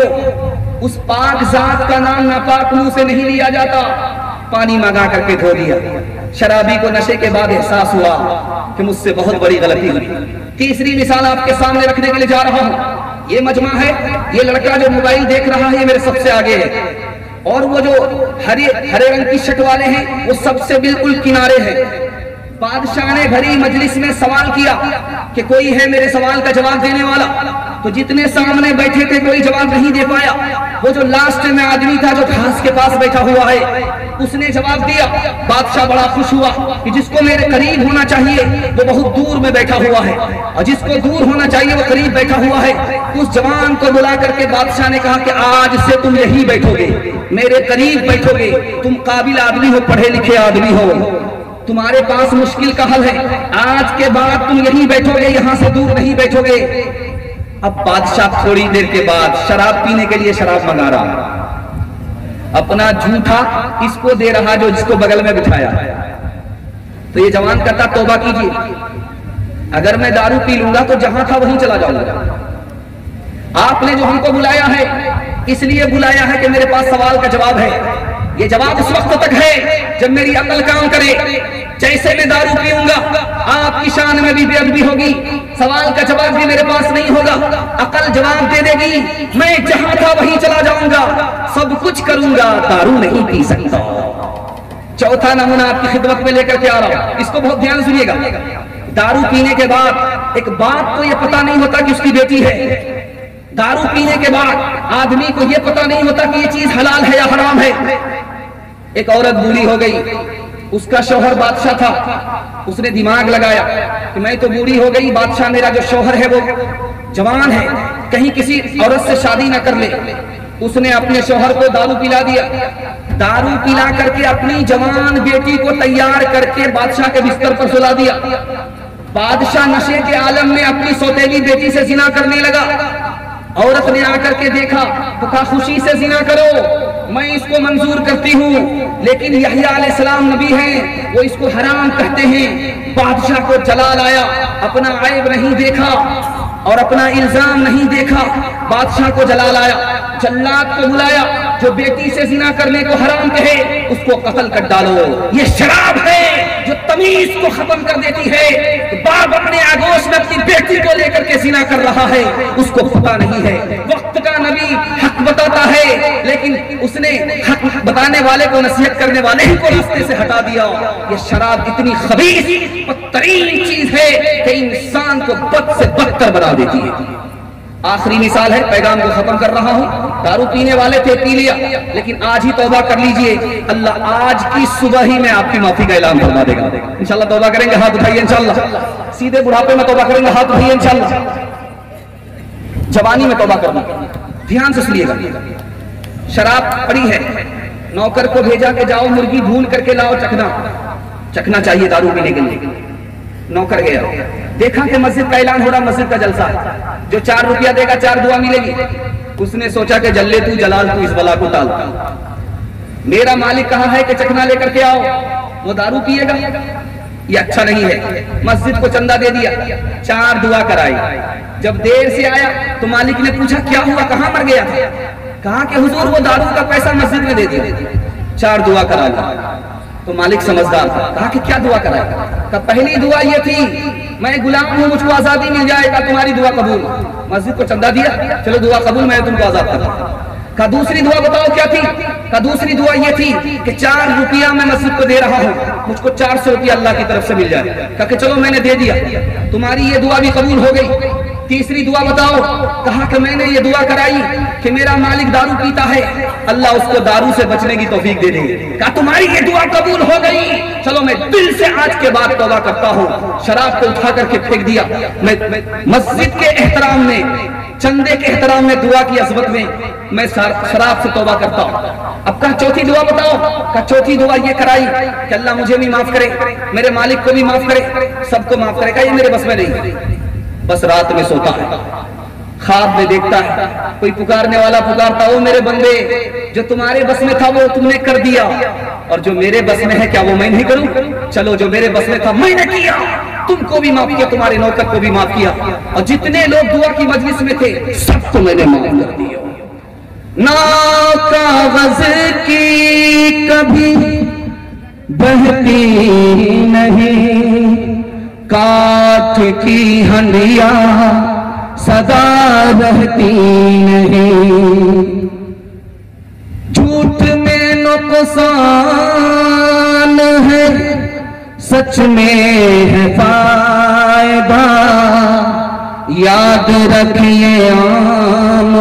उस पाक जात का नाम नापाक मुंह से नहीं लिया जाता। पानी मंगा करके धो दिया। शराबी को नशे के बाद एहसास हुआ कि मुझसे बहुत बड़ी गलती हुई। तीसरी मिसाल आपके सामने रखने के लिए जा रहा हूं। ये मजमा है, ये लड़का जो मोबाइल देख रहा है, ये मेरे सबसे आगे है, और वो जो हरे रंग की शर्ट वाले हैं, वो सबसे बिल्कुल किनारे हैं। बादशाह ने भरी मजलिस में सवाल किया कि कोई है मेरे सवाल का जवाब देने वाला, तो जितने सामने बैठे थे कोई जवाब नहीं दे पाया। वो जो लास्ट में आदमी था जो घास के पास बैठा हुआ है, उसने जवाब दिया। बादशाह बड़ा खुश हुआ कि जिसको मेरे करीब होना चाहिए वो बहुत दूर में बैठा हुआ है, और जिसको दूर होना चाहिए वो करीब बैठा हुआ है। उस जवान को बुला करके बादशाह ने कहा कि आज से तुम यही बैठोगे, मेरे करीब बैठोगे, तुम काबिल आदमी हो, पढ़े लिखे आदमी हो, तुम्हारे पास मुश्किल का हल है, आज के बाद तुम यहीं बैठोगे, यहां से दूर नहीं बैठोगे। अब बादशाह थोड़ी देर के बाद शराब पीने के लिए शराब मंगा रहा, अपना जूठा इसको दे रहा जो जिसको बगल में बिठाया। तो ये जवान कहता तौबा कीजिए, अगर मैं दारू पी लूंगा तो जहां था वहीं चला जाऊंगा। आपने जो हमको बुलाया है इसलिए बुलाया है कि मेरे पास सवाल का जवाब है। ये जवाब उस वक्त तक है जब मेरी अकल काम करे। जैसे मैं दारू पीऊंगा आपकी शान में भी बेअदबी होगी, सवाल का जवाब भी मेरे पास नहीं होगा, अकल जवाब दे देगी, मैं जहां था वहीं चला जाऊंगा, सब कुछ करूंगा, दारू नहीं पी सकता। चौथा नमूना आपकी खिदमत में लेकर के आ रहा हूं, इसको बहुत ध्यान सुनिएगा। दारू पीने के बाद एक बात को यह पता नहीं होता कि उसकी बेटी है। दारू पीने के बाद आदमी को यह पता नहीं होता कि ये चीज हलाल है या हराम है। एक औरत बूढ़ी हो गई, उसका शौहर बादशाह था, उसने दिमाग लगाया कि मैं तो बूढ़ी हो गई, बादशाह मेरा जो शौहर है वो जवान है, कहीं किसी औरत से शादी ना कर ले। उसने अपने शौहर को दारू पिला दिया। दारू पिला करके अपनी जवान बेटी को तैयार करके बादशाह के बिस्तर पर सुला दिया। बादशाह नशे के आलम में अपनी सौतेली बेटी से जिना करने लगा। औरत ने आकर के देखा तो कहा खुशी से जिना करो, मैं इसको मंजूर करती हूँ, लेकिन यहया अलैहिस्सलाम नबी हैं, वो इसको हराम कहते हैं। बादशाह को जलाल आया, अपना ऐब नहीं देखा और अपना इल्जाम नहीं देखा। बादशाह को जलाल आया, जल्लाद को बुलाया, जो बेटी से जिना करने को हराम कहे उसको कत्ल कर डालो, ये शराब है। जो तमीज को खत्म कर देती है। बाप अपने आगोश में अपनी बेटी को लेकर के जिना कर रहा है, उसको पता नहीं है। वक्त का नबी हक बताता है, लेकिन उसने हक बताने वाले को, नसीहत करने वाले ही को रास्ते से हटा दिया। ये शराब इतनी खबीस बदतरीन चीज है कि इंसान को बद से बदतर बना देती है। आखिरी मिसाल है, पैगाम को खत्म कर रहा हूं। दारू पीने वाले थे, पी लिया, लेकिन आज ही तौबा कर लीजिए, अल्लाह आज की सुबह ही में आपकी माफी का ऐलान फरमा देगा। इंशाल्लाह तौबा करेंगे, हाथ उठाइए इंशाल्लाह। सीधे बुढ़ापे में तौबा करेंगे, हाथ उठाइए इंशाल्लाह। जवानी में तौबा करना, ध्यान से सुनिएगा। शराब पड़ी है, नौकर को भेजा के जाओ मुर्गी भून करके लाओ, चखना चाहिए दारू पीने के लिए। नौकर गया, देखा कि मस्जिद का ऐलान हो रहा, मस्जिद का जलसा है, जो 4 रुपया देगा 4 दुआ मिलेगी। उसने सोचा कि जल्ले तू जलाल तू, इस बला को टाल। मेरा मालिक कहा है कि चखना लेकर के आओ, वो दारू पिएगा, ये अच्छा नहीं है। मस्जिद को चंदा दे दिया, 4 दुआ कराई। जब देर से आया तो मालिक ने पूछा क्या हुआ, कहां मर गया था? कहा कि हुजूर वो दारू का पैसा मस्जिद में दे दिया, 4 दुआ करा ली। तो मालिक समझदार था, कहा कि क्या दुआ कराएगा? कहा पहली दुआ ये थी, मैं गुलाम हूं, मुझको आजादी मिल जाएगा, तुम्हारी दुआ कबूल। मस्जिद को चंदा दिया, चलो दुआ कबूल, मैं तुमको आजाद करूं। कहा दूसरी दुआ बताओ क्या थी? कहा दूसरी दुआ ये थी कि 4 रुपया मैं मस्जिद को दे रहा हूं, मुझको 400 रुपया अल्लाह की तरफ से मिल जाए। कहा कि चलो मैंने दे दिया, तुम्हारी ये दुआ भी कबूल हो गई। तीसरी दुआ बताओ? कहा कि मैंने ये दुआ कराई कि मेरा मालिक दारू पीता है, अल्लाह उसको दारू से बचने की तौफीक दे देंगे। कहा तुम्हारी ये दुआ कबूल हो गई, चलो मैं दिल से आज के बाद तौबा करता हूँ। शराब को उठा करके फेंक दिया। मैं मस्जिद के एहतराम में, चंदे के एहतराम में, दुआ की अज़मत में मैं शराब से तौबा करता हूँ। अब कहा चौथी दुआ बताओ? कहा चौथी दुआ ये कराई कि अल्लाह मुझे भी माफ करे, मेरे मालिक को भी माफ करे, सबको माफ करे। कहा ये मेरे बस में नहीं। बस रात में सोता है, ख्वाब में देखता है, कोई पुकारने वाला पुकारता, ओ मेरे बंदे, जो तुम्हारे बस में था वो तुमने कर दिया, और जो मेरे बस में है क्या वो मैं नहीं करूं? चलो जो मेरे बस में था मैंने किया, तुमको भी माफ किया, तुम्हारे नौकर को भी माफ किया, और जितने लोग दुआ की मजलिस में थे सबको मैंने माफ कर दिया। ना कागज की कभी बहती नहीं, काठ की हंडिया सदा रहती नहीं, झूठ में नुकसान है, सच में है फायदा, याद रखिए आम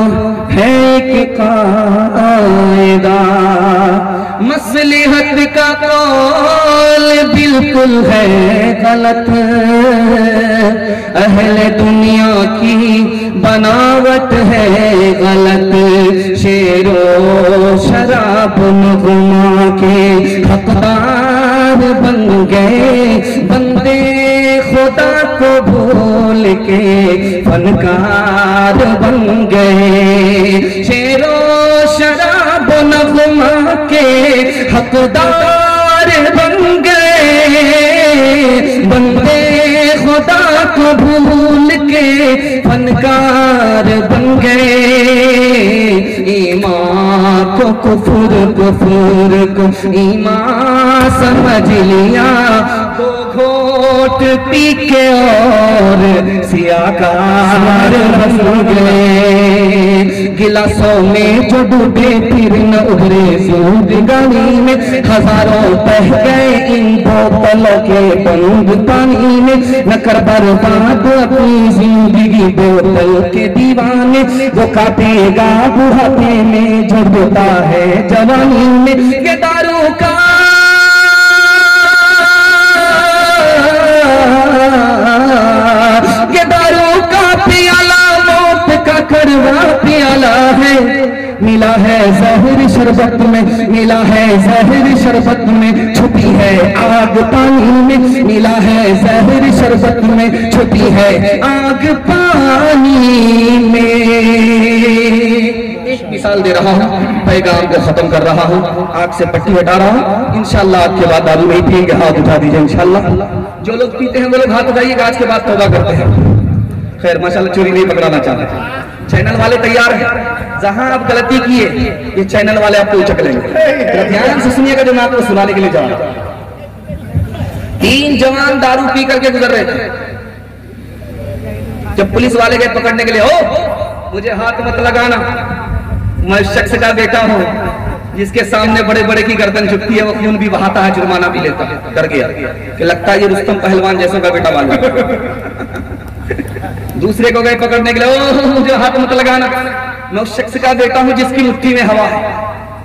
है कि कायदा, मसलिहत का कौल बिल्कुल है गलत, अहले दुनिया की बनावट है गलत, शेरो शराब गुमा के हकदार बन गए, बंदे खुदा को भूल के फनकार बन गए, शेरो शराब नगमा के हकदार बन गए, बंदे खुदा को भूल के फनकार बन गए, ईमान को कुफर, कुफर को ईमान समझ लिया, दो घोट पी के और सियाकार बन गए, गिलासों में जो डूबे फिर न उभरे सूद गानी में, हजारों बह गए इन बोतलों के बंद पानी में, न कर बर्बाद अपनी जिंदगी बोतल के दीवाने, वो काटेगा बुढ़ापे में जो होता है जवानी में, ये दारू का पियाला मौत का कड़वा पियाला है, मिला है जहर शरबत में, मिला है जहर शरबत में, छुपी है आग पानी में, मिला है जहर शरबत में, छुपी है आग पानी में। एक मिसाल दे रहा हूँ, पैगाम को खत्म कर रहा हूँ, आग से पट्टी हटा रहा हूँ। इंशाल्लाह आज के बाद दारू नहीं पिएंगे, हाथ उठा दीजिए इंशाल्लाह। जो लोग पीते हैं वो लोग हाथ उठाइएगा, आज के बाद तौबा करते हैं। खैर माशाल्लाह चोरी नहीं पकड़ाना चाहते। चैनल वाले तैयार हैं, जहां आप गलती किए ये चैनल वाले आपको उचक लेंगे। ध्यान से सुनिएगा जो मैं आपको सुनाने के लिए जा रहा हूं। 3 जवान दारू पी करके गुजर रहे थे। जब पुलिस वाले गए पकड़ने के लिए, ओ मुझे हाथ मत लगाना, मैं उस शख्स का बेटा हूं जिसके सामने बड़े बड़े की गर्दन झुकती है, वो खून भी बहाता है, जुर्माना भी लेता है। डर गया कि लगता है ये रुस्तम पहलवान जैसों का बेटा वाला। दूसरे को गए पकड़ने के लिए, ओ मुझे हाथ मत लगाना, मैं उस शख्स का बेटा हूं जिसकी मुट्ठी में हवा है।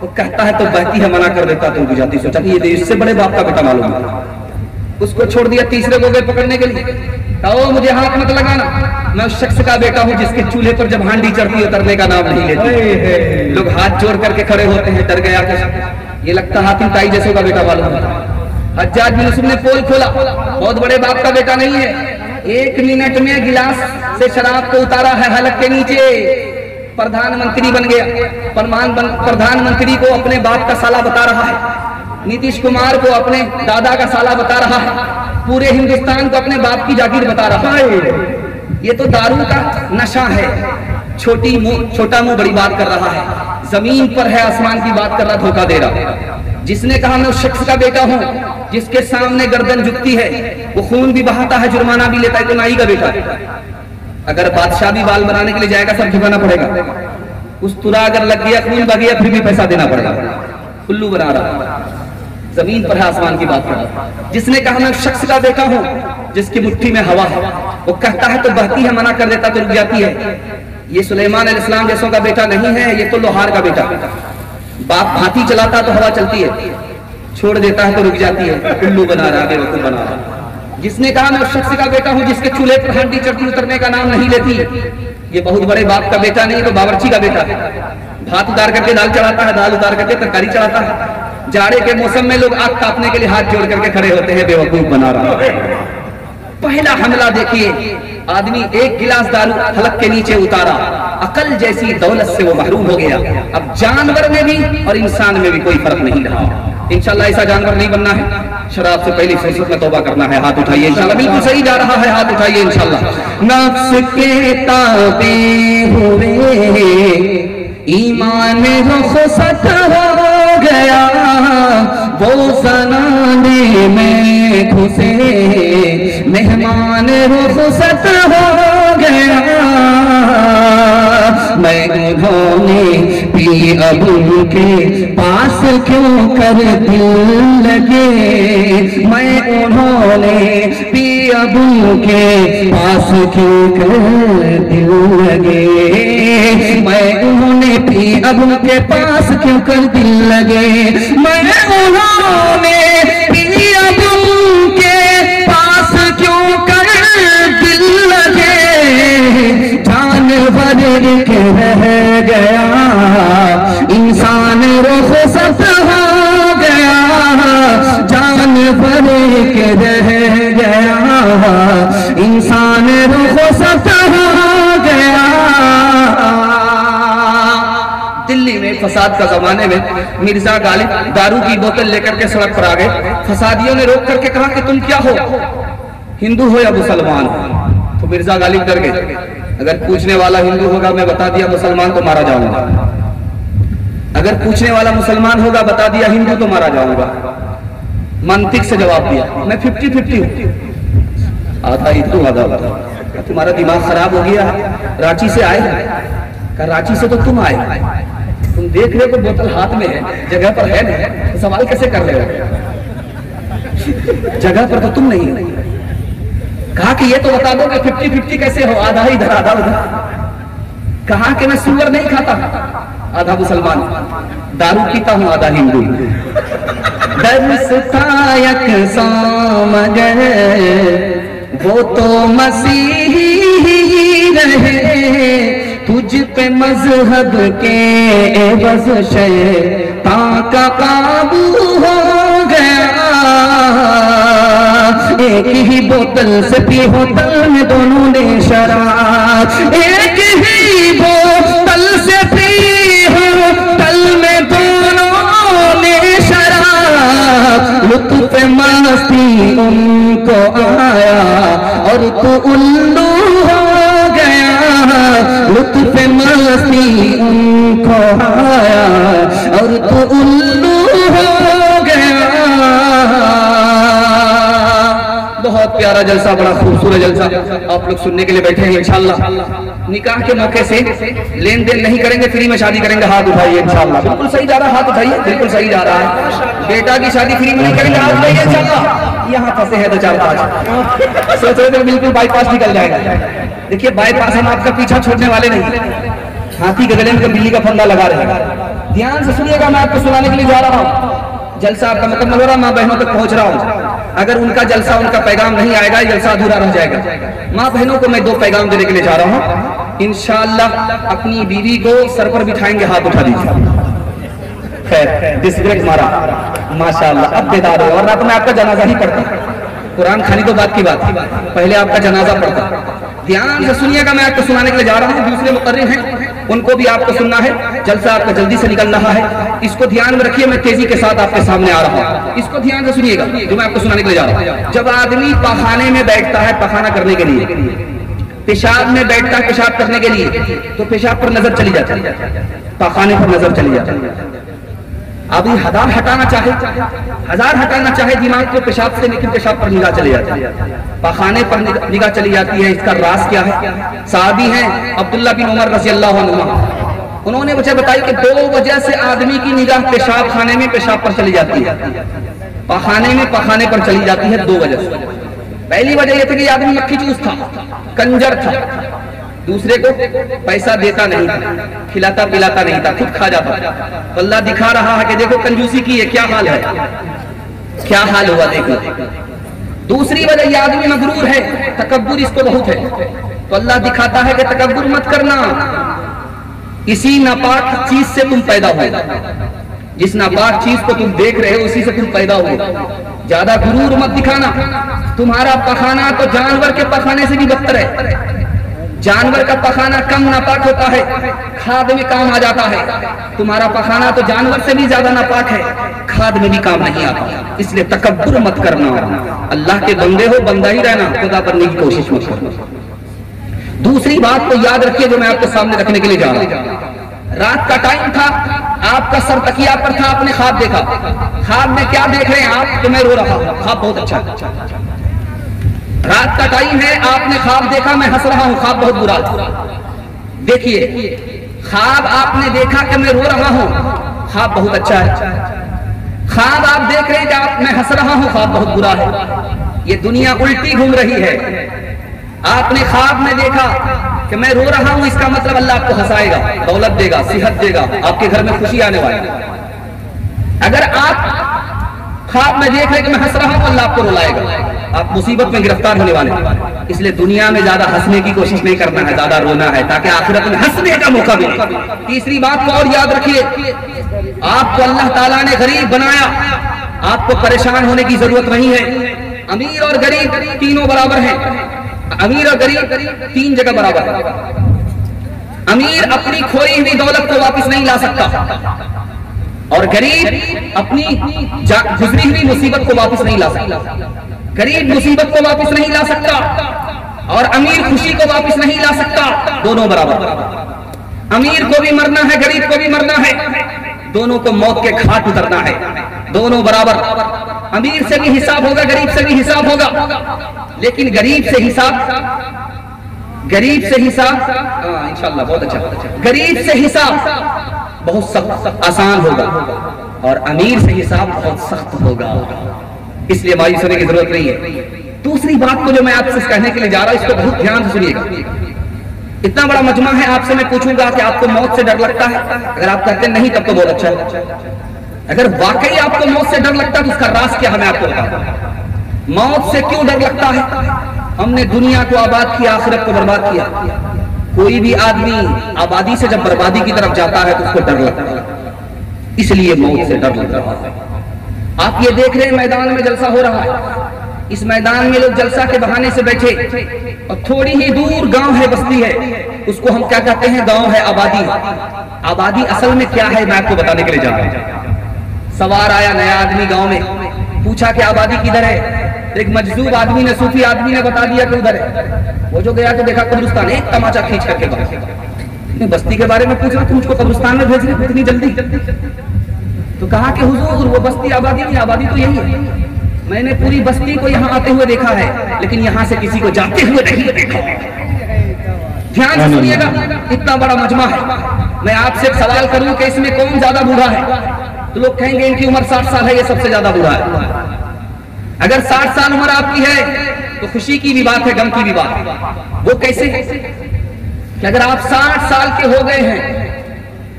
वो कहता है तो बहती है, मना कर देता तो बुझाती। सोचा कि ये इससे बड़े बाप का बेटा मालूम है, उसको छोड़ दिया। तीसरे को गए पकड़ने के लिए, कहो मुझे हाथ मत लगाना, मैं उस शख्स का बेटा हूं जिसके चूल्हे पर जब हांडी चढ़ती उतरने का नाम नहीं लेती। लोग हाथ जोड़ करके खड़े होते हैं, डर गया ये लगता हातिम ताई जैसों का बेटा मालूम है। हज्जाज बिन यूसुफ ने पोल खोला, बहुत बड़े बाप का बेटा नहीं है, 1 मिनट में गिलास से शराब को उतारा है हलक के नीचे, प्रधानमंत्री बन गया। प्रधानमंत्री को अपने बाप का साला बता रहा है, नीतीश कुमार को अपने दादा का साला बता रहा है, पूरे हिंदुस्तान को अपने बाप की जागीर बता रहा है। ये तो दारू का नशा है। छोटा मुंह बड़ी बात कर रहा है, जमीन पर है आसमान की बात कर रहा, धोखा दे रहा। जिसने कहा मैं उस शख्स का बेटा हूं जिसके सामने गर्दन झुकती है, वो खून भी बहाता है, जुर्माना भी लेता है, तो नाई का बेटा है। अगर बादशाह भी बाल बनाने के लिए जाएगा सब झुकाना पड़ेगा, उस तुरा अगर लग गया, खून बह गया, फिर भी पैसा देना पड़ेगा। उल्लू बना रहा, जमीन पर है आसमान की बात कर रहा। जिसने कहा मैं उस शख्स का बेटा हूं जिसकी मुट्ठी में हवा है, वो कहता है तो बहती है, मना कर देता तो रुक जाती है। ये सुलेमान अलैहिस्सलाम जैसों का बेटा नहीं है, ये तो लोहार का बेटा। बाप हाथी चलाता तो हवा चलती है, छोड़ देता है तो रुक जाती है। उल्लू बना रहा, बेवकूफ बना रहा। जिसने कहा मैं उस शख्स का बेटा हूं जिसके चूल्हे पर हांडी चढ़ती उतरने का नाम नहीं लेती, ये बहुत बड़े बाप का बेटा नहीं, तो बावर्ची का बेटा है। भात उतार करके दाल चढ़ाता है, दाल उतार करके तरकारी चढ़ाता है। जाड़े के मौसम में लोग आग तापने के लिए हाथ जोड़ करके खड़े होते हैं, बेवकूफ बना रहा है। पहला हमला देखिए, आदमी 1 गिलास दारू हलक के नीचे उतारा, अकल जैसी दौलत से वो महरूम हो गया। अब जानवर में भी और इंसान में भी कोई फर्क नहीं रहा। इंशाल्लाह ऐसा जानवर नहीं बनना है। शराब से पहली फुर्सत में तौबा करना है, हाथ उठाइए। इंशाल्लाह बिल्कुल सही जा रहा है, हाथ उठाइए इंशाल्लाह। नफ्स के ताबे हुए ईमान रुखसत हो गया, वो ज़नाने में घुसे मेहमान रुखसत हो गया। मैं उन्होंने पी अब उनके पास क्यों कर दिल लगे, मैं उन्होंने पी अब उनके पास क्यों कर दिल लगे, मैं उन्होंने पी अब उनके पास क्यों कर दिल लगे, मैं उन्होंने पी अब उनके पास क्यों कर दिल लगे। जानवर एक रह गया, इंसान रुखसत हो गया, जानवर एक रह गया, इंसान रुखसत हो गया। दिल्ली में फसाद का जमाने में मिर्जा गालिब दारू की बोतल लेकर के सड़क पर आ गए। फसादियों ने रोक करके कहा कि तुम क्या हो, हिंदू हो या मुसलमान हो? तो मिर्जा गालिब डर गए। अगर पूछने वाला हिंदू होगा, मैं बता दिया मुसलमान, तो मारा जाऊंगा। अगर पूछने वाला मुसलमान होगा, बता दिया हिंदू, तो मारा जाऊंगा। मंतिक से जवाब दिया, मैं 50-50 हूं। आधा हिंदू आधा बता। तुम्हारा दिमाग खराब हो गया, रांची से आए? कहा रांची से तो तुम आए, तुम देख रहे हो बोतल हाथ में है, जगह पर है नहीं, तो सवाल कैसे कर रहे हो? जगह पर तो तुम नहीं हो। कहा कि ये तो बता दो कि 50-50 कैसे हो, आधा इधर आधा उधर। कहा कि मैं सुअर नहीं खाता, आधा मुसलमान, दारू पीता हूं, आधा हिंदू। मगर वो तो मसीही रहे, तुझ पे मजहब के एवज़ शैतान का काबू हो गया। एक ही बोतल से पी होटल में दोनों ने शराब, एक ही बोतल से पी होटल में दोनों ने शराब। लुत्फ मस्ती उनको आया और तू उल्लू हो गया, लुत्फ मस्ती उनको आया और तू उल्लू हो गया। बहुत प्यारा जलसा, बड़ा खूबसूरत जलसा आप लोग सुनने के लिए बैठे हैं। इंशाल्लाह निकाह के मौके से लेन देन नहीं करेंगे, फ्री में शादी करेंगे। हाथ उठाइए इंशाल्लाह। बिल्कुल सही जा रहा है, हाथ उठाइए, बिल्कुल सही जा रहा है। बेटा की शादी फ्री में नहीं करेंगे, हाथ उठाइए इंशाल्लाह। यहाँ फंसे हैं तो 4-5 सोच रहे थे बिल्कुल बाईपास निकल जाएगा। देखिए बाईपास हम आपका पीछा छोड़ने वाले नहीं, हाथी के गले में बिल्ली का फंदा लगा रहे हैं। ध्यान से सुनिएगा, मैं आपको सुनाने के लिए जा रहा हूँ। जलसा आपका मुकम्मल हो रहा, माँ बहनों तक पहुंच रहा हूँ। अगर उनका जलसा, उनका पैगाम नहीं आएगा, जलसा अधूरा रह जाएगा। माँ बहनों को मैं 2 पैगाम देने के लिए जा रहा हूँ। इंशाअल्लाह अपनी बीवी को सर पर बिठाएंगे, हाथ उठा दीजिए। खैर डिस्ट्रिक्ट मारा माशाअल्लाह, अब बेदार है। वरना तो मैं आपका जनाजा ही पढ़ता, कुरान खानी तो बात की बात, पहले आपका जनाजा पढ़ता। ध्यान से सुनिएगा, मैं आपको सुनाने के लिए जा रहा हूँ। दूसरे मुकर्रिर हैं, उनको भी आपको सुनना है। जलसा आपका जल्दी से निकल रहा है, इसको ध्यान में रखिए। मैं तेजी के साथ आपके सामने आ रहा हूँ, इसको ध्यान से सुनिएगा जो मैं आपको सुनाने के लिए जा रहा हूँ। जब आदमी पखाने में बैठता है, पखाना करने के लिए, पेशाब में बैठता है पेशाब करने के लिए, तो पेशाब पर नजर चली जाती है, पखाने पर नजर चली जाती है। अभी हजार हटाना चाहे दिमाग को पेशाब से, लेकिन पेशाब पर निगाह चली जाती है, पखाने पर निगाह चली जाती है। इसका राज क्या है? साहबी हैं अब्दुल्ला बिन उमर रज़ी अल्लाहु अन्हुमा, उन्होंने मुझे बताया कि 2 वजह से आदमी की निगाह पेशाब खाने में पेशाब पर चली जाती है, पखाने में पखाने पर चली जाती है। 2 वजह से। पहली वजह यह थी कि आदमी मक्खी चूस था, कंजर था, दूसरे को पैसा देता नहीं था, खिलाता पिलाता नहीं था, खुद खा जाता। तो अल्लाह दिखा रहा है कि देखो कंजूसी की है, क्या हाल है, क्या हाल हुआ देखो। दूसरी वजह यह आदमी मगरूर है, तकब्बुर इसको बहुत है, तो अल्लाह दिखाता है कि तकब्बुर मत करना, इसी नापाक चीज से तुम पैदा हुए, जिस नापाक चीज को तुम देख रहे हो उसी से तुम पैदा हुए। ज्यादा गुरूर मत दिखाना। तुम्हारा पखाना तो जानवर के पखाने से भी बदतर है। जानवर का पखाना कम नापाक होता है, खाद में काम आ जाता है। तुम्हारा पखाना तो जानवर से भी ज्यादा नापाक है, खाद में भी काम नहीं आता। इसलिए तकब्बुर मत करना। अल्लाह के बंदे हो, बंदा ही रहना, खुदा बनने की कोशिश मत करना। दूसरी बात को याद रखिए जो मैं आपके सामने रखने के लिए जा रहा हूं। रात का टाइम था, आपका सर तकिया पर था, आपने ख्वाब देखा। ख्वाब में क्या देख रहे हैं आप? तो मैं रो रहा हूं। ख्वाब बहुत अच्छा। रात का टाइम है, आपने ख्वाब देखा, मैं हंस रहा हूं, ख्वाब बहुत बुरा। देखिए ख्वाब आपने देखा कि मैं रो रहा हूं, ख्वाब बहुत अच्छा है। ख्वाब आप देख रहे हैं कि मैं हंस रहा हूं, ख्वाब बहुत बुरा है। ये दुनिया उल्टी घूम रही है। आपने ख्वाब में देखा कि मैं रो रहा हूं, इसका मतलब अल्लाह आपको हंसाएगा, दौलत देगा, सेहत देगा, आपके घर में खुशी आने वाली। अगर आप ख्वाब में देख रहे कि मैं हंस रहा हूं, अल्लाह आपको रुलाएगा, आप मुसीबत में गिरफ्तार होने वाले। इसलिए दुनिया में ज्यादा हंसने की कोशिश नहीं करना है, ज्यादा रोना है, ताकि आखिरत में हंसने का मौका मिले। तीसरी बात को और याद रखिए, आपको अल्लाह ताला ने गरीब बनाया, आपको परेशान होने की जरूरत नहीं है। अमीर और गरीब तीनों बराबर हैं। अमीर और गरीब 3 जगह बराबर है। अमीर अपनी खोई हुई दौलत को वापस नहीं ला सकता, और गरीब अपनी गुजरी हुई मुसीबत को वापस नहीं ला सकता। गरीब मुसीबत को वापस नहीं ला सकता, और अमीर खुशी को वापस नहीं ला सकता। दोनों बराबर। अमीर को भी मरना है, गरीब को भी मरना है, दोनों को मौत के घाट उतरना है, दोनों बराबर। अमीर से भी हिसाब होगा, गरीब से भी हिसाब होगा, लेकिन गरीब से हिसाब इंशाल्लाह बहुत अच्छा, गरीब से हिसाब बहुत सख्त आसान होगा, और अमीर से हिसाब बहुत सख्त होगा। इसलिए मायूस होने की जरूरत नहीं है। दूसरी बात को जो मैं आपसे कहने के लिए जा रहा हूं, इसको बहुत ध्यान से सुनिएगा। इतना बड़ा मजमा है, आपसे मैं पूछूंगा कि आपको मौत से डर लगता है? अगर आप कहते नहीं तब तो बहुत अच्छा है। अगर वाकई आपको मौत से डर लगता है तो उसका राज क्या है, मैं आपको बताऊं। मौत से क्यों डर लगता है? हमने दुनिया को आबाद किया, आखिरत को बर्बाद किया। कोई भी आदमी आबादी से जब बर्बादी की तरफ जाता है तो उसको डर लगता है, इसलिए मौत से डर लगता है। आप ये देख रहे हैं मैदान में जलसा हो रहा है, इस मैदान में लोग जलसा के बहाने से बैठे, और थोड़ी ही दूर गांव है, बस्ती है, उसको हम क्या कहते हैं? गांव है, आबादी। आबादी असल में क्या है, मैं आपको बताने के लिए जा रहा हूं। सवार आया नया आदमी गांव में, पूछा कि आबादी किधर है? एक मजजूब आदमी ने, सूफी आदमी ने बता दिया कि उधर है। वो जो गया तो देखा कब्रिस्तान, एक तमाचा खींच करके बाहर। बस्ती के बारे में पूछ रहा, तुम उसको कब्रिस्तान में भेज रहे इतनी जल्दी? तो कहा कि हुजूर वो बस्ती आबादी नहीं, आबादी तो यही है। मैंने पूरी बस्ती को यहाँ आते हुए देखा है, लेकिन यहाँ से किसी को जाते हुए नहीं देखा। ध्यान से सुनिएगा, इतना बड़ा मजमा है। मैं आपसे एक सवाल करूं कि इसमें कौन ज्यादा बूढ़ा है, तो लोग कहेंगे इनकी उम्र 60 साल है, ये सबसे ज्यादा बूढ़ा है। अगर 60 साल उम्र आपकी है तो खुशी की भी बात है, गम की भी बात है। वो कैसे कि अगर आप 60 साल के हो गए हैं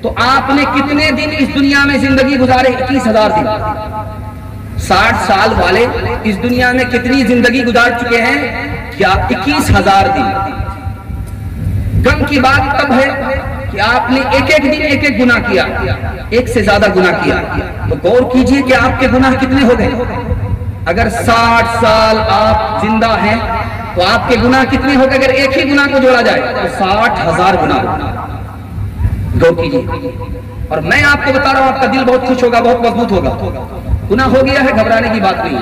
तो आपने कितने दिन इस दुनिया में जिंदगी गुजारे? 21,000 दिन। 60 साल वाले इस दुनिया में कितनी जिंदगी गुजार चुके हैं? क्या 21,000 दिन। गम की बात तब है कि आपने एक एक दिन एक एक गुनाह किया, एक से ज्यादा गुनाह किया। तो गौर कीजिए कि आपके गुनाह कितने हो गए। अगर 60 साल आप जिंदा हैं तो आपके गुनाह कितने हो गए? अगर एक ही गुनाह को जोड़ा जाए तो 60,000 गुनाह। गौर कीजिए। और मैं आपको बता रहा हूं, आपका दिल बहुत खुश होगा, बहुत मजबूत होगा। गुनाह हो गया है, घबराने की बात नहीं।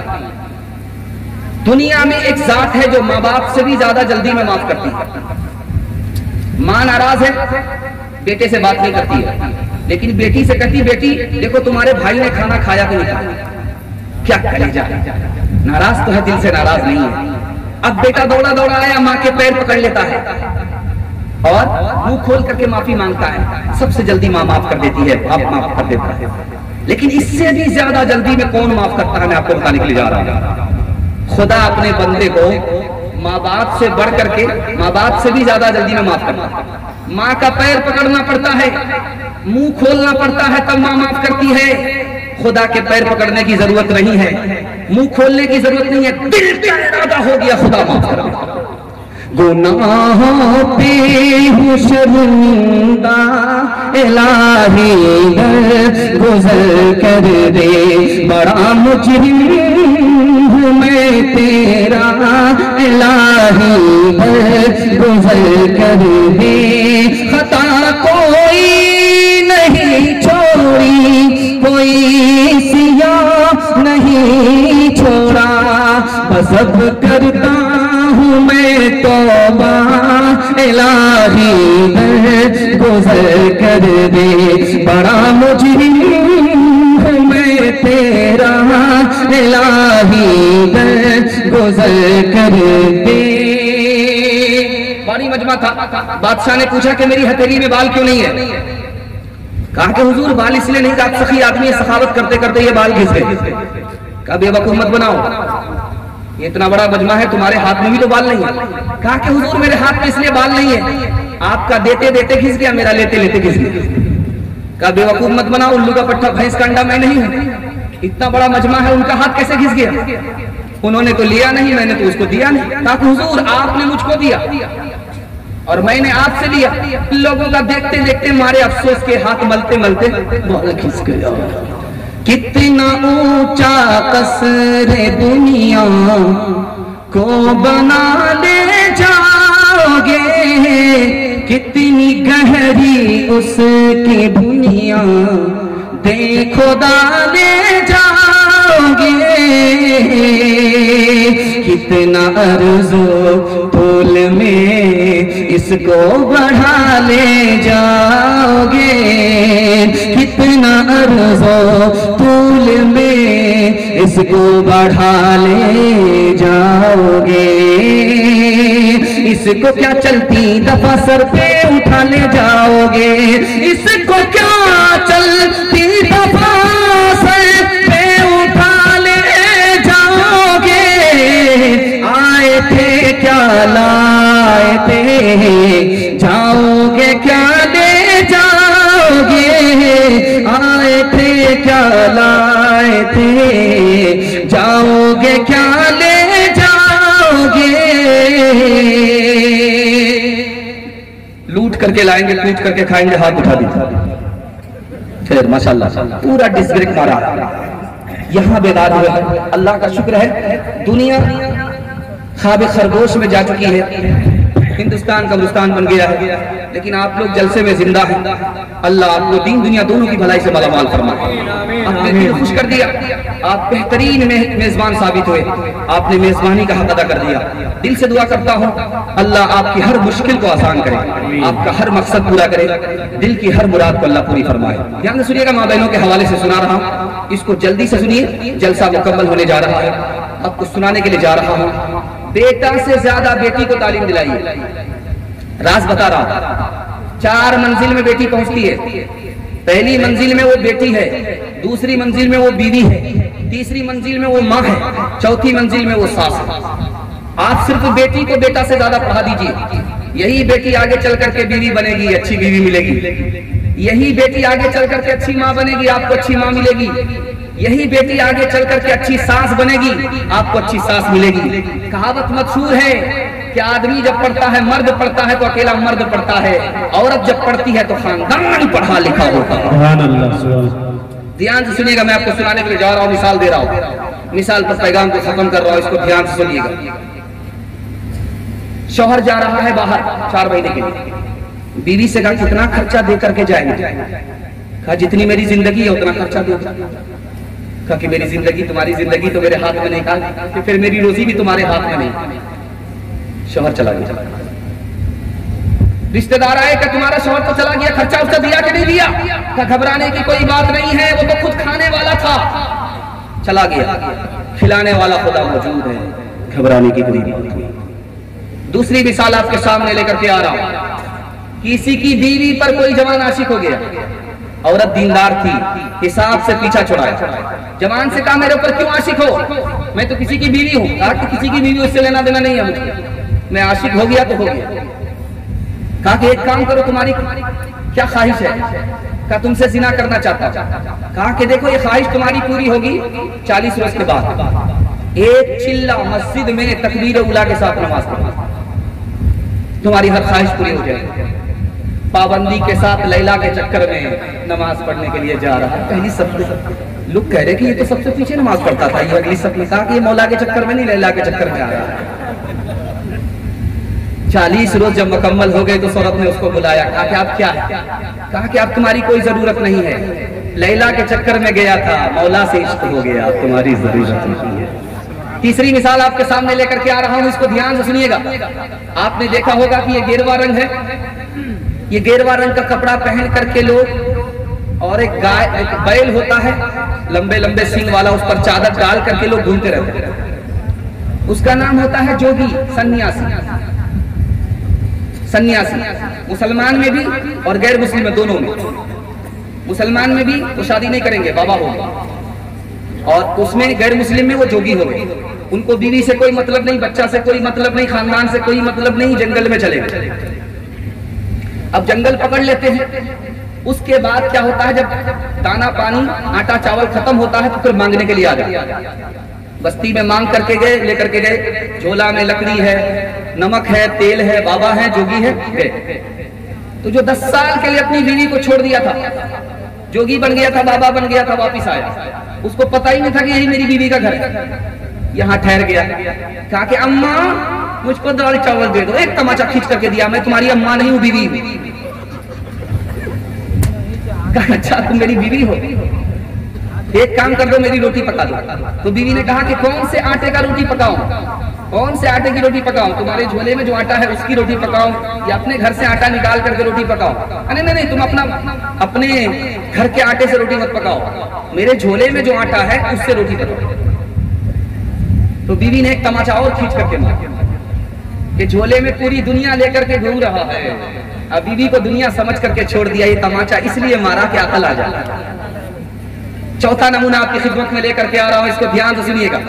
दुनिया में एक जात है जो माँ बाप से भी ज्यादा जल्दी में माफ करती है। माँ नाराज है, बेटे से बात नहीं करती है, लेकिन बेटी से कहती, बेटी देखो तुम्हारे भाई ने खाना खाया कि नहीं खाया। क्या कलेजा, नाराज तो है, दिल से नाराज नहीं है। अब बेटा दौड़ा दौड़ा आया, माँ के पैर पकड़ लेता है और मुंह खोल करके माफी मांगता है। सबसे जल्दी माँ माफ कर देती है, बाप माफ कर देता है। लेकिन इससे भी ज्यादा जल्दी में कौन माफ करता है, मैं आपको बताने के लिए जा रहा हूं। खुदा अपने बंदे को माँ बाप से बढ़ करके, माँ बाप से भी ज्यादा जल्दी में माफ करता है। माँ का पैर पकड़ना पड़ता है, मुंह खोलना पड़ता है, तब माँ माफ करती है। खुदा के पैर पकड़ने की जरूरत नहीं है, मुंह खोलने की जरूरत नहीं है, दिल का इरादा हो गया, खुदा माफ कर देता। गुनाहों पे हूँ शर्मिंदा, इलाही गुज़र कर दे, बड़ा मुजरिम हूँ मैं तेरा, इलाही गुज़र कर दे। खता कोई नहीं छोड़ी, कोई सिया नहीं छोड़ा, बस अब करता हूँ मैं तौबा, इलाही गुज़र कर दे, बड़ा मुजरिम हूँ मैं तेरा, इलाही गुज़र कर दे। पानी मजमा था, बादशाह ने पूछा कि मेरी हथेली में बाल क्यों नहीं है? कहा कि हुजूर बाल इसलिए नहीं, आप सखी आदमी सखावत करते करते ये बाल घिस गए। कहा बेवकूफ मत बनाओ, ये इतना बड़ा मजमा है, तुम्हारे हाथ में भी तो बाल नहीं है। कहा कि हुजूर मेरे हाथ में इसलिए बाल नहीं है, आपका देते देते घिस गया, मेरा लेते लेते घिस गया। कहा बेवकूफ मत बनाओ, उल्लू का पट्टा भैंस का अंडा मैं नहीं हूं। इतना बड़ा मजमा है, उनका हाथ कैसे घिस गया? उन्होंने तो लिया नहीं, मैंने तो उसको दिया नहीं। कहा हुजूर आपने मुझको दिया और मैंने आपसे लिया। लोगों का देखते देखते मारे अफसोस के हाथ मलते मलते बाल घिस गया। कितना ऊंचा कसरे दुनिया को बना ले जाओगे, कितनी गहरी उसकी दुनिया देखो डाले जाओगे। कितना अर्ज़ो तोल में इसको बढ़ा ले जाओगे, कितना अर्ज़ो तोल में इसको बढ़ा ले जाओगे। इसको क्या चलती दफा सर पे उठा ले जाओगे, इसको क्या चलती दफा सर पे उठा ले जाओगे। आए थे क्या लाए थे, जाओगे क्या ले जाओगे। आए थे क्या लाए थे, जाओगे क्या ले जाओगे। लूट करके लाएंगे, कूट करके खाएंगे, हाथ उठा दीजिए। फिर माशाल्लाह पूरा डिस्ट्रिक्ट मारा, यहाँ बेदार हुए हैं। अल्लाह का शुक्र है, दुनिया ख्वाब खरगोश में जा चुकी है। हिंदुस्तान कब्रिस्तान बन गया है, लेकिन आप लोग जलसे में जिंदा हैं। अल्लाह आपको दीन दुनिया दोनों की भलाई से मालामाल फरमाए। आपने दिल खुश कर दिया, आप बेहतरीन मेजबान साबित हुए, आपने मेजबानी का हक अदा कर दिया। दिल से दुआ करता हूँ अल्लाह आपकी हर मुश्किल को आसान करे, आपका हर मकसद पूरा करे, दिल की हर मुराद को अल्लाह पूरी फरमाए। ध्यान से सुनिएगा, माँ बहनों के हवाले से सुना रहा हूँ, इसको जल्दी से सुनिए, जलसा मुकम्मल होने जा रहा है। आपको सुनाने के लिए जा रहा हूँ। बेटा से ज्यादा बेटी को तालीम दिलाइए। राज बता रहा हूं, 4 मंजिल में बेटी पहुंचती है। पहली मंजिल में वो बेटी है, दूसरी मंजिल में वो बीवी है, तीसरी मंजिल में वो माँ है, चौथी मंजिल में वो सास है। आप सिर्फ बेटी को बेटा से ज्यादा पढ़ा दीजिए, यही बेटी आगे चल करके बीवी बनेगी, अच्छी बीवी मिलेगी। यही बेटी आगे चल करके अच्छी माँ बनेगी, आपको अच्छी माँ मिलेगी। यही बेटी आगे चल करके अच्छी सास बनेगी, आपको अच्छी सास मिलेगी। कहावत मशहूर है कि आदमी जब पढ़ता है, मर्द पढ़ता है तो अकेला मर्द पढ़ता है, औरत जब पढ़ती है तो खानदान पढ़ा लिखा होता है। ध्यान से सुनिएगा, मैं आपको सुनाने के लिए जा रहा हूँ, मिसाल दे रहा हूँ, मिसाल पर पैगाम को खत्म कर रहा हूँ, इसको ध्यान से सुनिएगा। शौहर जा रहा है बाहर 4 महीने के लिए, बीवी से कहा कितना खर्चा दे करके जाएंगे? कहा जितनी मेरी जिंदगी है उतना खर्चा दो। कहा कि मेरी जिंदगी, तुम्हारी जिंदगी तो मेरे हाथ में नहीं। कहा कि फिर मेरी रोजी भी तुम्हारे हाथ में नहीं। शौहर चला गया, रिश्तेदार आए कि तुम्हारा शौहर तो चला गया, खर्चा उसका दिया कि नहीं दिया? कहा घबराने की कोई बात नहीं है, वो तो खुद खाने वाला था, चला गया, खिलाने वाला खुदा मौजूद है, घबराने की कोई बात नहीं। दूसरी मिसाल आपके सामने लेकर के आ रहा हूं। किसी की बीवी पर कोई जवान आशिक हो गया, औरत दीनदार थी, हिसाब से पीछा छुड़ाया। जवान से कहा मेरे ऊपर क्यों आशिक हो? मैं तो किसी की बीवी हूं। कहा कि किसी की बीवी, उससे लेना देना नहीं है मुझे, मैं आशिक हो गया तो हो गया। कहा कि एक काम करो, तुम्हारी क्या ख्वाहिश है? कहा तुमसे जिना करना चाहता हूं। कहा कि देखो ये ख्वाहिश तुम्हारी पूरी होगी 40 वर्ष के बाद, एक चिल्ला मस्जिद में तकबीर उला के साथ नमाज पढ़ो, तुम्हारी हर ख्वाहिश पूरी हो जाएगी। पाबंदी के साथ लैला के चक्कर में नमाज पढ़ने के लिए जा रहा है। पहली सब लोग कह रहे कि ये तो सबसे पीछे नमाज पढ़ता था, ये अगली सब ने कहा कि ये मौला के चक्कर में नहीं, लैला के चक्कर में आ रहा है। 40 रोज जब मुकम्मल हो गए तो औरत ने उसको बुलाया, कहा कि आप क्या है? कहा कि आप, तुम्हारी कोई जरूरत नहीं है, लैला के चक्कर में गया था, मौला से इश्क हो गया, तुम्हारी जरूरत नहीं है। तीसरी मिसाल आपके सामने लेकर के आ रहा हूं, इसको ध्यान से सुनिएगा। आपने देखा होगा कि ये गेरुआ रंग है, ये गेरुआ रंग का कपड़ा पहन करके लोग, और एक गाय, एक बैल होता है लंबे लंबे सींग वाला, उस पर चादर डाल करके लोग घूमते रहते हैं। उसका नाम होता है जोगी, सन्यासी। सन्यासी मुसलमान में भी और गैर मुस्लिम में, दोनों में। मुसलमान में भी वो शादी नहीं करेंगे, बाबा होगा, और उसमें गैर मुस्लिम में वो जोगी हो गए। उनको बीवी से कोई मतलब नहीं, बच्चा से कोई मतलब नहीं, खानदान से कोई मतलब नहीं, जंगल में चले गए। अब जंगल पकड़ लेते हैं, उसके बाद क्या होता है, जब दाना पानी आटा चावल खत्म होता है तो फिर मांगने के लिए आ जाते। बस्ती में मांग करके गए, लेकर के गए, झोला में लकड़ी है, नमक है, तेल है, बाबा है, जोगी है, गए। तो जो 10 साल के लिए अपनी बीवी को छोड़ दिया था, जोगी बन गया था, बाबा बन गया था, वापिस आया, उसको पता ही नहीं था कि यही मेरी बीवी का घर है। यहाँ ठहर गया, कहा कि अम्मा मुझको दाल चावल दे दो। एक तमाचा खींच करके दिया, मैं तुम्हारी अम्मा नहीं हूँ, बीवी हूँ। कहा अच्छा तुम मेरी बीवी हो, एक काम कर दो, मेरी रोटी पका दो। तो बीवी ने कहा कि कौन से आटे का रोटी पकाऊं? कौन से आटे की रोटी पकाऊं? तुम्हारे झोले में जो आटा है उसकी रोटी पकाऊं, या अपने घर से आटा निकाल करके रोटी पकाऊं? अरे नहीं, तुम अपने घर के आटे से रोटी मत पकाओ, मेरे झोले में जो आटा है उससे रोटी पकाओ। तो बीवी ने एक तमाचा और खींच करके मारा कि झोले में पूरी दुनिया लेकर के घूम रहा है। अब बीवी को दुनिया समझ करके छोड़ दिया, ये तमाचा इसलिए मारा कि अकल आ जाए। चौथा नमूना आपकी खिदमत में लेकर के आ रहा हूं, इसको ध्यान से सुनिएगा।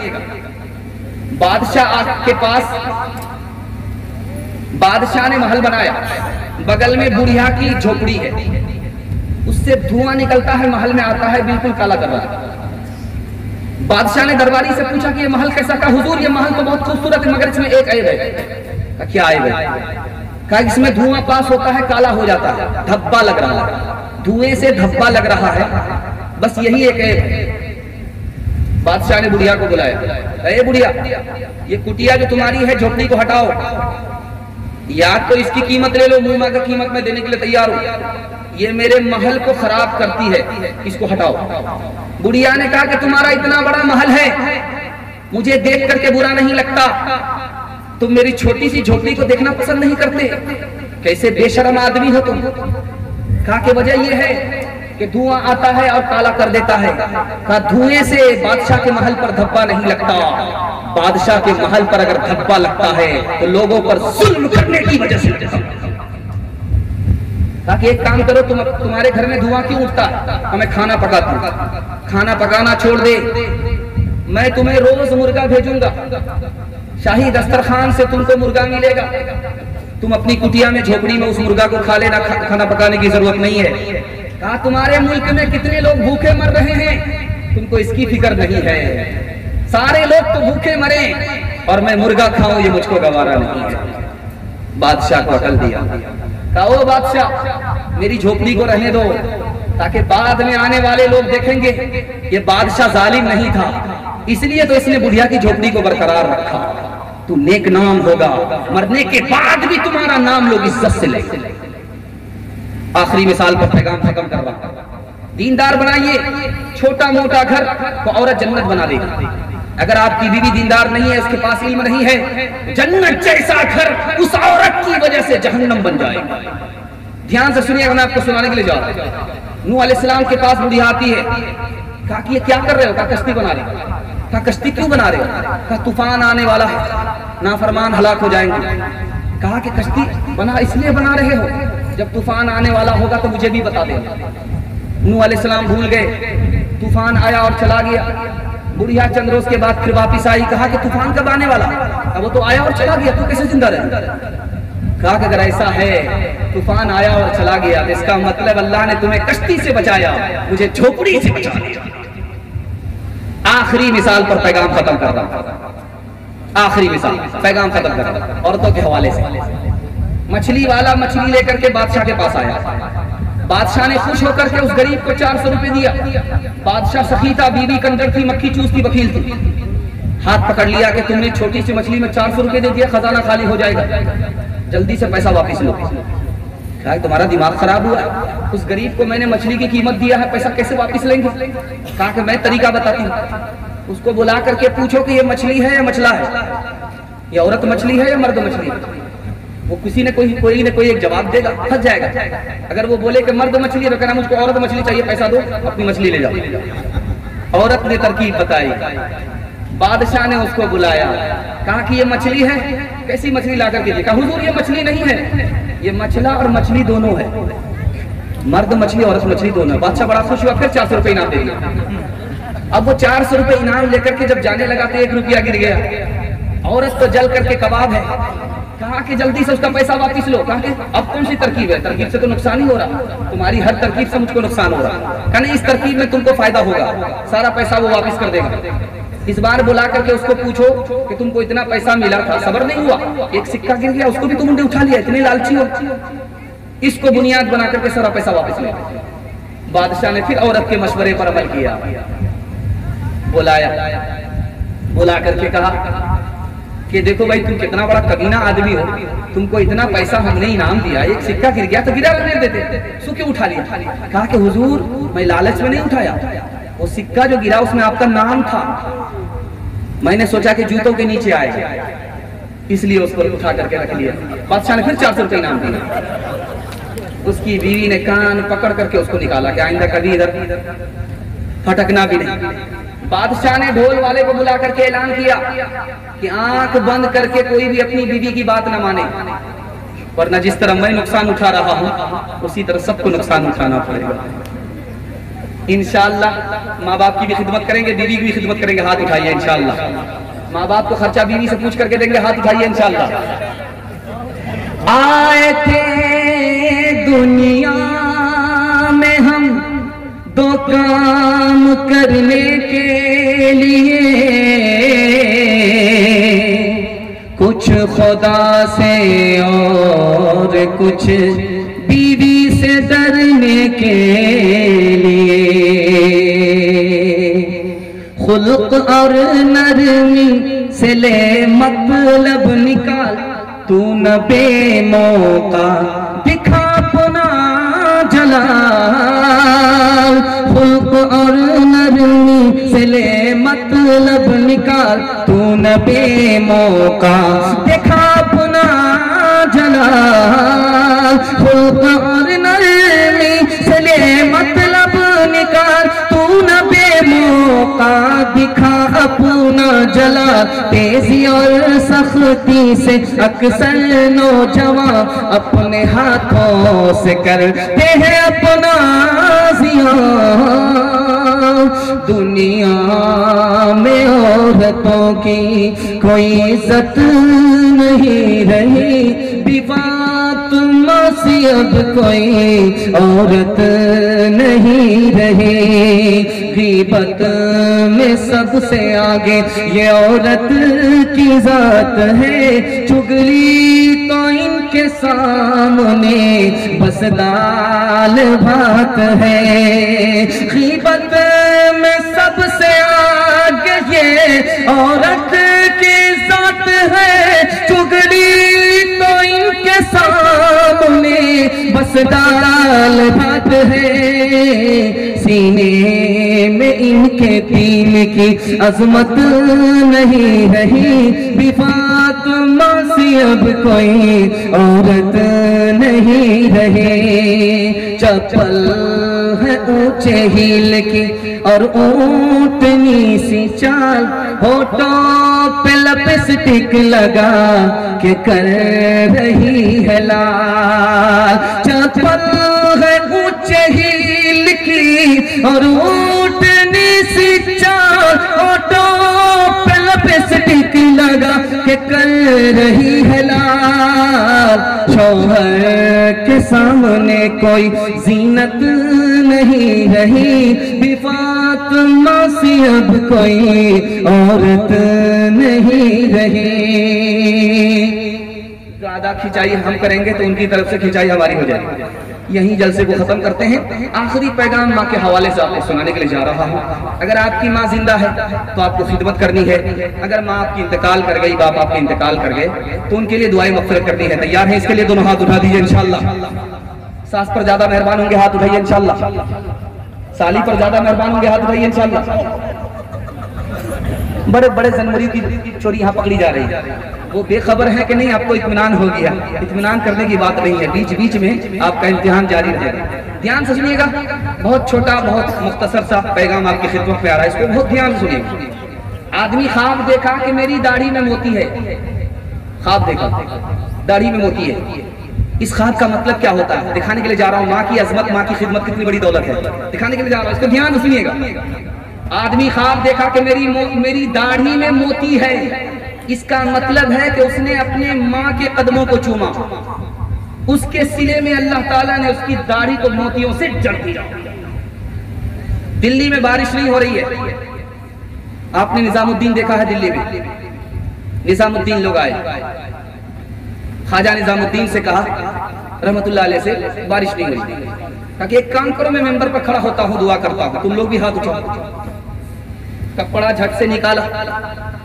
बादशाह के पास, बादशाह ने महल बनाया, बगल में बुढ़िया की झोपड़ी है, उससे धुआं निकलता है, महल में आता है, बिल्कुल काला दरवाजा। बादशाह ने दरबारी से पूछा कि ये महल कैसा? का हुजूर ये महल तो बहुत खूबसूरत है, मगर इसमें एक ऐब है। क्या ऐब है? कहा इसमें धुआं पास होता है, काला हो जाता है, धब्बा लग रहा है, धुएं से धब्बा लग रहा है, बस यही एक है। बादशाह ने बुढ़िया को बुलाया, अरे बुढ़िया, ये कुटिया जो तुम्हारी है झोपड़ी को हटाओ। या तो इसकी कीमत ले लो, मुंह का कीमत मैं देने के लिए तैयार हूं, ये मेरे महल को खराब करती है, इसको हटाओ। बुढ़िया ने कहा कि तुम्हारा इतना बड़ा महल है, मुझे देख करके बुरा नहीं लगता, तुम मेरी छोटी सी झोपड़ी को देखना पसंद नहीं करते, कैसे बेशर्म आदमी हो तुम। कहा कि वजह यह है कि धुआं आता है और काला कर देता है। कहा धुएं से बादशाह के महल पर धब्बा नहीं लगता, बादशाह के महल पर अगर धब्बा लगता है तो लोगों पर जुल्म करने की वजह से लगता है। कहा कि एक काम करो, तुम्हारे घर में धुआं क्यों उठता, हमें खाना पकाता हूं, खाना पकाना छोड़ दे, मैं तुम्हें रोज मुर्गा भेजूंगा, शाही दस्तरखान से तुमको मुर्गा मिलेगा, तुम अपनी कुटिया में झोपड़ी में उस मुर्गा को खा लेना, खाना पकाने की जरूरत नहीं है। कहा तुम्हारे मुल्क में कितने लोग भूखे मर रहे हैं, तुमको इसकी फिक्र नहीं है, सारे लोग तो भूखे मरे और मैं मुर्गा खाऊं ये मुझको गवारा नहीं है। बादशाह को अकल दिया, कहा ओ बादशाह मेरी झोपड़ी को रहने दो, ताकि बाद में आने वाले लोग देखेंगे ये बादशाह जालिम नहीं था, इसलिए तो इसने बुढ़िया की झोपड़ी को बरकरार रखा, तू नेक नाम होगा, मरने के बाद भी तुम्हारा नाम लोग इज्जत से लेंगे। आखिरी मिसाल पर पैगाम खत्म कर रहा, दीनदार बनाइए, छोटा मोटा घर को औरत जन्नत बना देगी। अगर आपकी बीवी दीनदार नहीं है, उसके पास इल्म नहीं है, जन्नत जैसा घर उस औरत की वजह से जहन्नम बन जाएगा। ध्यान से सुनिएगा, मैं आपको सुनाने के लिए जा रहा हूं। नूह अलैहिस्सलाम के पास बुढ़िया आती है, कहा कि ये क्या कर रहे हो, कहा कश्ती बना रहे हो। कहा कश्ती क्यों बना रहे हो, कहा तूफान आने वाला है, नाफरमान हलाक हो जाएंगे। कहा कि कश्ती इसलिए बना रहे हो, जब तूफान आने वाला होगा तो मुझे भी बता देना। नूह अलैहिस्सलाम भूल गए, तूफान आया और चला गया। बुढ़िया चंद रोज के बाद फिर वापिस आई, कहा कि तूफान कब आने वाला, अब वो तो आया और चला गया, तू कैसे जिंदा रहे। कहा कि अगर ऐसा है, तूफान आया और चला गया, इसका मतलब अल्लाह ने तुम्हें कश्ती से बचाया, मुझे झोपड़ी से बचा लिया। आखिरी मिसाल पर पैगाम खत्म कर रहा, आखिरी मिसाल पैगाम खत्म कर रहा औरतों के हवाले से। मछली वाला मछली लेकर के बादशाह के पास आया, बादशाह ने खुश होकर के उस गरीब को 400 रुपए दिया। बादशाह सखी था, बीवी कंजर थी, मक्खी चूसती वकील थी, हाथ पकड़ लिया कि तुमने छोटी सी मछली में 400 रुपए दे दिया, खजाना खाली हो जाएगा, जल्दी से पैसा वापस लो। कहा तुम्हारा दिमाग खराब हुआ, उस गरीब को मैंने मछली की कीमत दिया है, पैसा कैसे वापस लेंगे। कहा कि मैं तरीका बताती हूँ, उसको बुला करके पूछो कि ये मछली है या मछला है, ये औरत मछली है या मर्द मछली है। वो किसी ने कोई एक जवाब देगा, फंस जाएगा। अगर वो बोले कि मर्द मछली है तो कहना मुझको औरत मछली चाहिए, पैसा दो, अपनी मछली ले जाओ। औरत ने तरकीब बताई, बादशाह ने उसको बुलाया, कहा कि ये मछली है, कैसी मछली ला करके देखा। हुजूर ये मछली नहीं है, ये मछला और मछली दोनों है, मर्द मछली औरत मछली दोनों है। बादशाह बड़ा खुश हुआ, फिर 400 रुपए इनाम दे दिया। अब वो 400 रुपए इनाम लेकर के जब जाने लगा तो 1 रुपया गिर गया। औरत तो जल करके कबाब है, कहा कि जल्दी से उसका पैसा वापस लो। कहा कि अब कौन सी तरकीब है, तरकीब से तो नुकसान ही हो रहा, तुम्हारी हर तरकीब से मुझको नुकसान हो रहा। कहा नहीं, इस तरकीब में तुमको फायदा होगा, सारा पैसा वो वापस कर देगा। इस बार बुला करके उसको पूछो कि तुमको इतना पैसा मिला था, सबर नहीं हुआ, एक सिक्का गिर गया, उसको भी तुमने उठा लिया, इतने लालची हो। इसको बुनियाद बना करके सारा पैसा वापस ले। बादशाह ने फिर औरत के मशवरे पर अमल किया, बुलाया, बुला करके कहा कि देखो भाई तुम कितना बड़ा कमीना आदमी हो, तुमको इतना पैसा हमने इनाम दिया, एक सिक्का गिर गया तो गिरा रहने देते, सो क्यों उठा लिया। कहा कि हुजूर मैं लालच में नहीं उठाया, वो सिक्का जो गिरा उसमें आपका नाम था, मैंने सोचा कि जूतों के नीचे आएगा, इसलिए उसको उठा करके रख लिया। बादशाह ने फिर 400 रुपए इनाम दिया। उसकी बीवी ने कान पकड़ करके उसको निकाला कि आइंदा कभी इधर फटकना भी नहीं। बादशाह ने ढोल वाले को बुला करके ऐलान किया कि आंख बंद करके कोई भी अपनी बीवी की बात न माने, वरना जिस तरह मैं नुकसान उठा रहा हूं उसी तरह सबको नुकसान उठाना पड़ेगा। इंशाअल्लाह माँ बाप की भी खिदमत करेंगे, बीवी की भी खिदमत करेंगे, हाथ उठाइए इंशाअल्लाह। माँ बाप को खर्चा बीवी से पूछ करके देंगे, हाथ उठाइए इंशाअल्लाह। आए थे दुनिया में हम दो काम करने के लिए, कुछ खुदा से और कुछ बीवी से डरने के लिए, खुल्क और नरमी से ले मतलब निकाल, तू न बेमौका दिखा अपना जलाल, खुल्क और नरमी से ले मतलब निकाल, तू न बेमौका दिखा अपना जलाल, खुल्क और नरमी से ले मतलब निकाल, तू न बेमौका दिखा अपना जलाल, तेजी और सख्ती से अक्सर नौजवान अपने हाथों से करते हैं अपना ज़ियान। दुनिया में औरतों की कोई इज्जत नहीं रही, विवाद मासी अब कोई औरत नहीं रही, गीबत में सबसे आगे ये औरत की जात है, चुगली तो इनके सामने बस दाल भात है, गीबत में सबसे आगे ये औरत की जात है, चुगली तो इनके सामने बस दाल भात है, सीने में इनके तीन की अजमत नहीं रही, विफात मासी अब कोई औरत नहीं रही, चप्पल है ऊंचे हील की और ऊंटनी सी चाल, होठों पे लिपस्टिक लगा के कर रही है लाल, चप्पल है ऊंचे हील की और ऊंटनी सी चाल, होठों पे लिपस्टिक लगा के कर रही है लाल, शौहर के सामने कोई जीनत नहीं रही, विफात मासी अब कोई औरत नहीं रही। ज्यादा खिंचाई हम करेंगे तो उनकी तरफ से खिंचाई हमारी हो जाएगी। यहीं जलसे को खत्म करते हैं। आखिरी पैगाम माँ के हवाले से आपको सुनाने के लिए जा रहा हूँ। अगर आपकी माँ जिंदा है तो आपको खिदमत करनी है, अगर माँ आपकी इंतकाल कर गई, बाप आपके इंतकाल कर गए तो उनके लिए दुआएं मग़फ़िरत करनी है। तैयार है इसके लिए? दोनों हाथ उठा दीजिए इंशाअल्लाह। सास पर ज्यादा मेहरबान होंगे, हाथ उठाइए इंशाअल्लाह। साली पर ज्यादा मेहरबान होंगे, हाथ उठाइए इंशाअल्लाह। बड़े बड़े जनवरी की चोरी यहाँ पकड़ी जा रही है, वो बेखबर है कि नहीं आपको इत्मीनान हो गया? इत्मीनान करने की बात नहीं है, बीच बीच में आपका इम्तिहान जारी रहेगा। ध्यान से सुनिएगा, बहुत छोटा बहुत मुख्तसर सा पैगाम आपकी खिदमत में आ रहा है, इसको बहुत ध्यान से सुनिएगा। आदमी ख्वाब देखा कि मेरी दाढ़ी में मोती है, ख्वाब देखा दाढ़ी में मोती है। इस ख्वाब का मतलब क्या होता है दिखाने के लिए जा रहा हूँ। माँ की अजमत, माँ की खिदमत कितनी बड़ी दौलत है, दिखाने के लिए जा रहा हूँ, इसको ध्यान से सुनिएगा। आदमी ख्वाब देखा कि मेरी दाढ़ी में मोती है, इसका मतलब है कि उसने अपने माँ के कदमों को चूमा, उसके सिले में अल्लाह ताला ने उसकी दाढ़ी को मोतियों से जड़ दिया। दिल्ली में बारिश नहीं हो रही है, आपने निजामुद्दीन देखा है दिल्ली में? निजामुद्दीन लोग आए, ख्वाजा निजामुद्दीन से कहा रहमतुल्लाह अलैह से बारिश नहीं हो रही, ताकि एक काम करो, मैं मेंबर पर खड़ा होता हूँ, दुआ करता हूँ, तुम लोग भी हाथ उठाओ। कपड़ा झट से निकाला,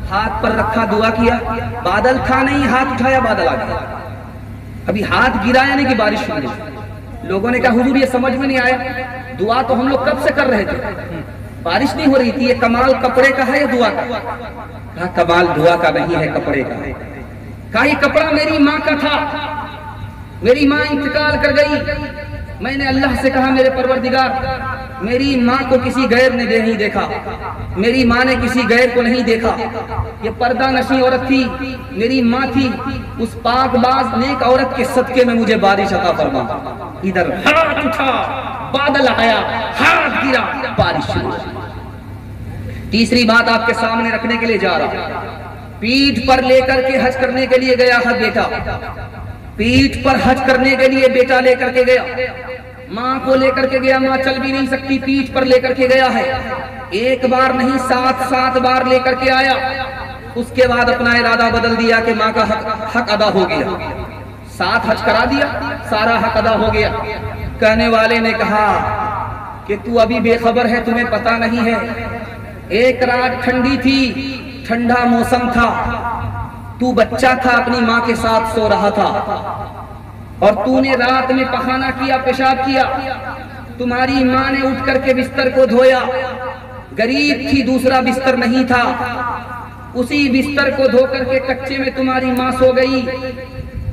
हाथ पर रखा, दुआ किया, बादल था नहीं, हाथ उठाया, बादल आ गया। अभी हाथ गिराया नहीं कि बारिश हो गई। लोगों ने कहा हुजूर ये समझ में नहीं आया, दुआ तो हम लोग कब से कर रहे थे, बारिश नहीं हो रही थी, ये कमाल कपड़े का है या दुआ का? कहा कमाल दुआ का नहीं है, कपड़े का है। कहा ये कपड़ा मेरी माँ का था, मेरी माँ इंतकाल कर गई, मैंने अल्लाह से कहा मेरे परवरदिगार मेरी माँ को किसी गैर ने नहीं देखा, मेरी माँ ने किसी गैर को नहीं देखा, ये पर्दा नशी औरत थी, मेरी माँ थी, उस पाकबाज नेक औरत के सदके में मुझे बारिश अता फरमा। इधर हाथ उठा, बादल आया, हाथ गिरा, बारिश शुरू। तीसरी बात आपके सामने रखने के लिए जा रहा, पीठ पर लेकर के हज करने के लिए गया है बेटा, पीठ पर हज करने के लिए बेटा लेकर के गया, माँ को लेकर के गया, माँ चल भी नहीं सकती, पीठ पर लेकर के गया है, एक बार नहीं 7 बार लेकर के आया। उसके बाद अपना इरादा बदल दिया कि माँ का हक अदा हो गया, 7 हज करा दिया, सारा हक अदा हो गया। कहने वाले ने कहा कि तू अभी बेखबर है, तुम्हें पता नहीं है, एक रात ठंडी थी, ठंडा मौसम था, तू बच्चा था, अपनी माँ के साथ सो रहा था और तूने रात में पखाना किया, पेशाब किया। तुम्हारी माँ ने उठ करके बिस्तर को धोया। गरीब थी, दूसरा बिस्तर नहीं था। उसी बिस्तर को धो करके कच्चे में तुम्हारी माँ सो गई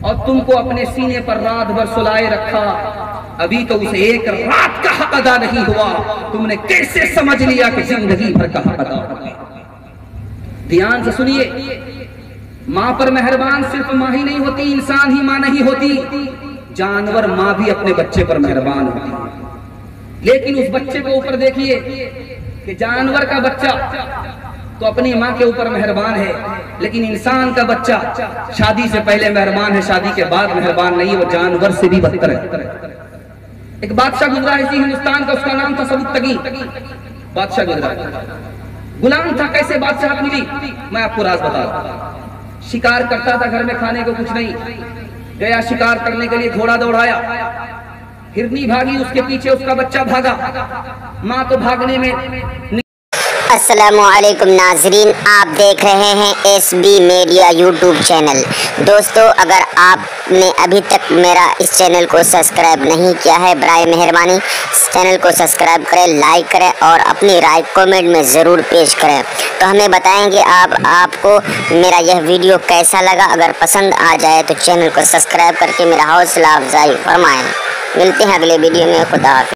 और तुमको अपने सीने पर रात भर सुलाए रखा। अभी तो उसे एक रात का हक अदा नहीं हुआ, तुमने कैसे समझ लिया कि जिंदगी भर का हक अदा है? ध्यान से सुनिए, माँ पर मेहरबान सिर्फ माँ ही नहीं होती, इंसान ही माँ नहीं होती, जानवर माँ भी अपने बच्चे पर मेहरबान होती है। लेकिन उस बच्चे को ऊपर देखिए कि जानवर का बच्चा तो अपनी माँ के ऊपर मेहरबान है, लेकिन इंसान का बच्चा शादी से पहले मेहरबान है, शादी के बाद मेहरबान नहीं, वो जानवर से भी बदतर है। एक बादशाह गुजरा इसी हिंदुस्तान का, उसका नाम था सबुक्तगी। बादशाह गुजरा, गुलाम था। कैसे बादशाह मिली, मैं आपको राज बता रहा हूं। शिकार करता था, घर में खाने को कुछ नहीं, गया शिकार करने के लिए, घोड़ा दौड़ाया, हिरनी भागी, उसके पीछे उसका बच्चा भागा, माँ तो भागने में। अस्सलामुअलैकुम नाजरीन, आप देख रहे हैं SB मीडिया यूट्यूब चैनल। दोस्तों, अगर आपने अभी तक मेरा इस चैनल को सब्सक्राइब नहीं किया है, बराए मेहरबानी इस चैनल को सब्सक्राइब करें, लाइक करें और अपनी राय कमेंट में ज़रूर पेश करें। तो हमें बताएंगे आपको मेरा यह वीडियो कैसा लगा। अगर पसंद आ जाए तो चैनल को सब्सक्राइब करके मेरा हौसला अफजाई फरमाएं। मिलते हैं अगले वीडियो में। खुदा हाफिज़।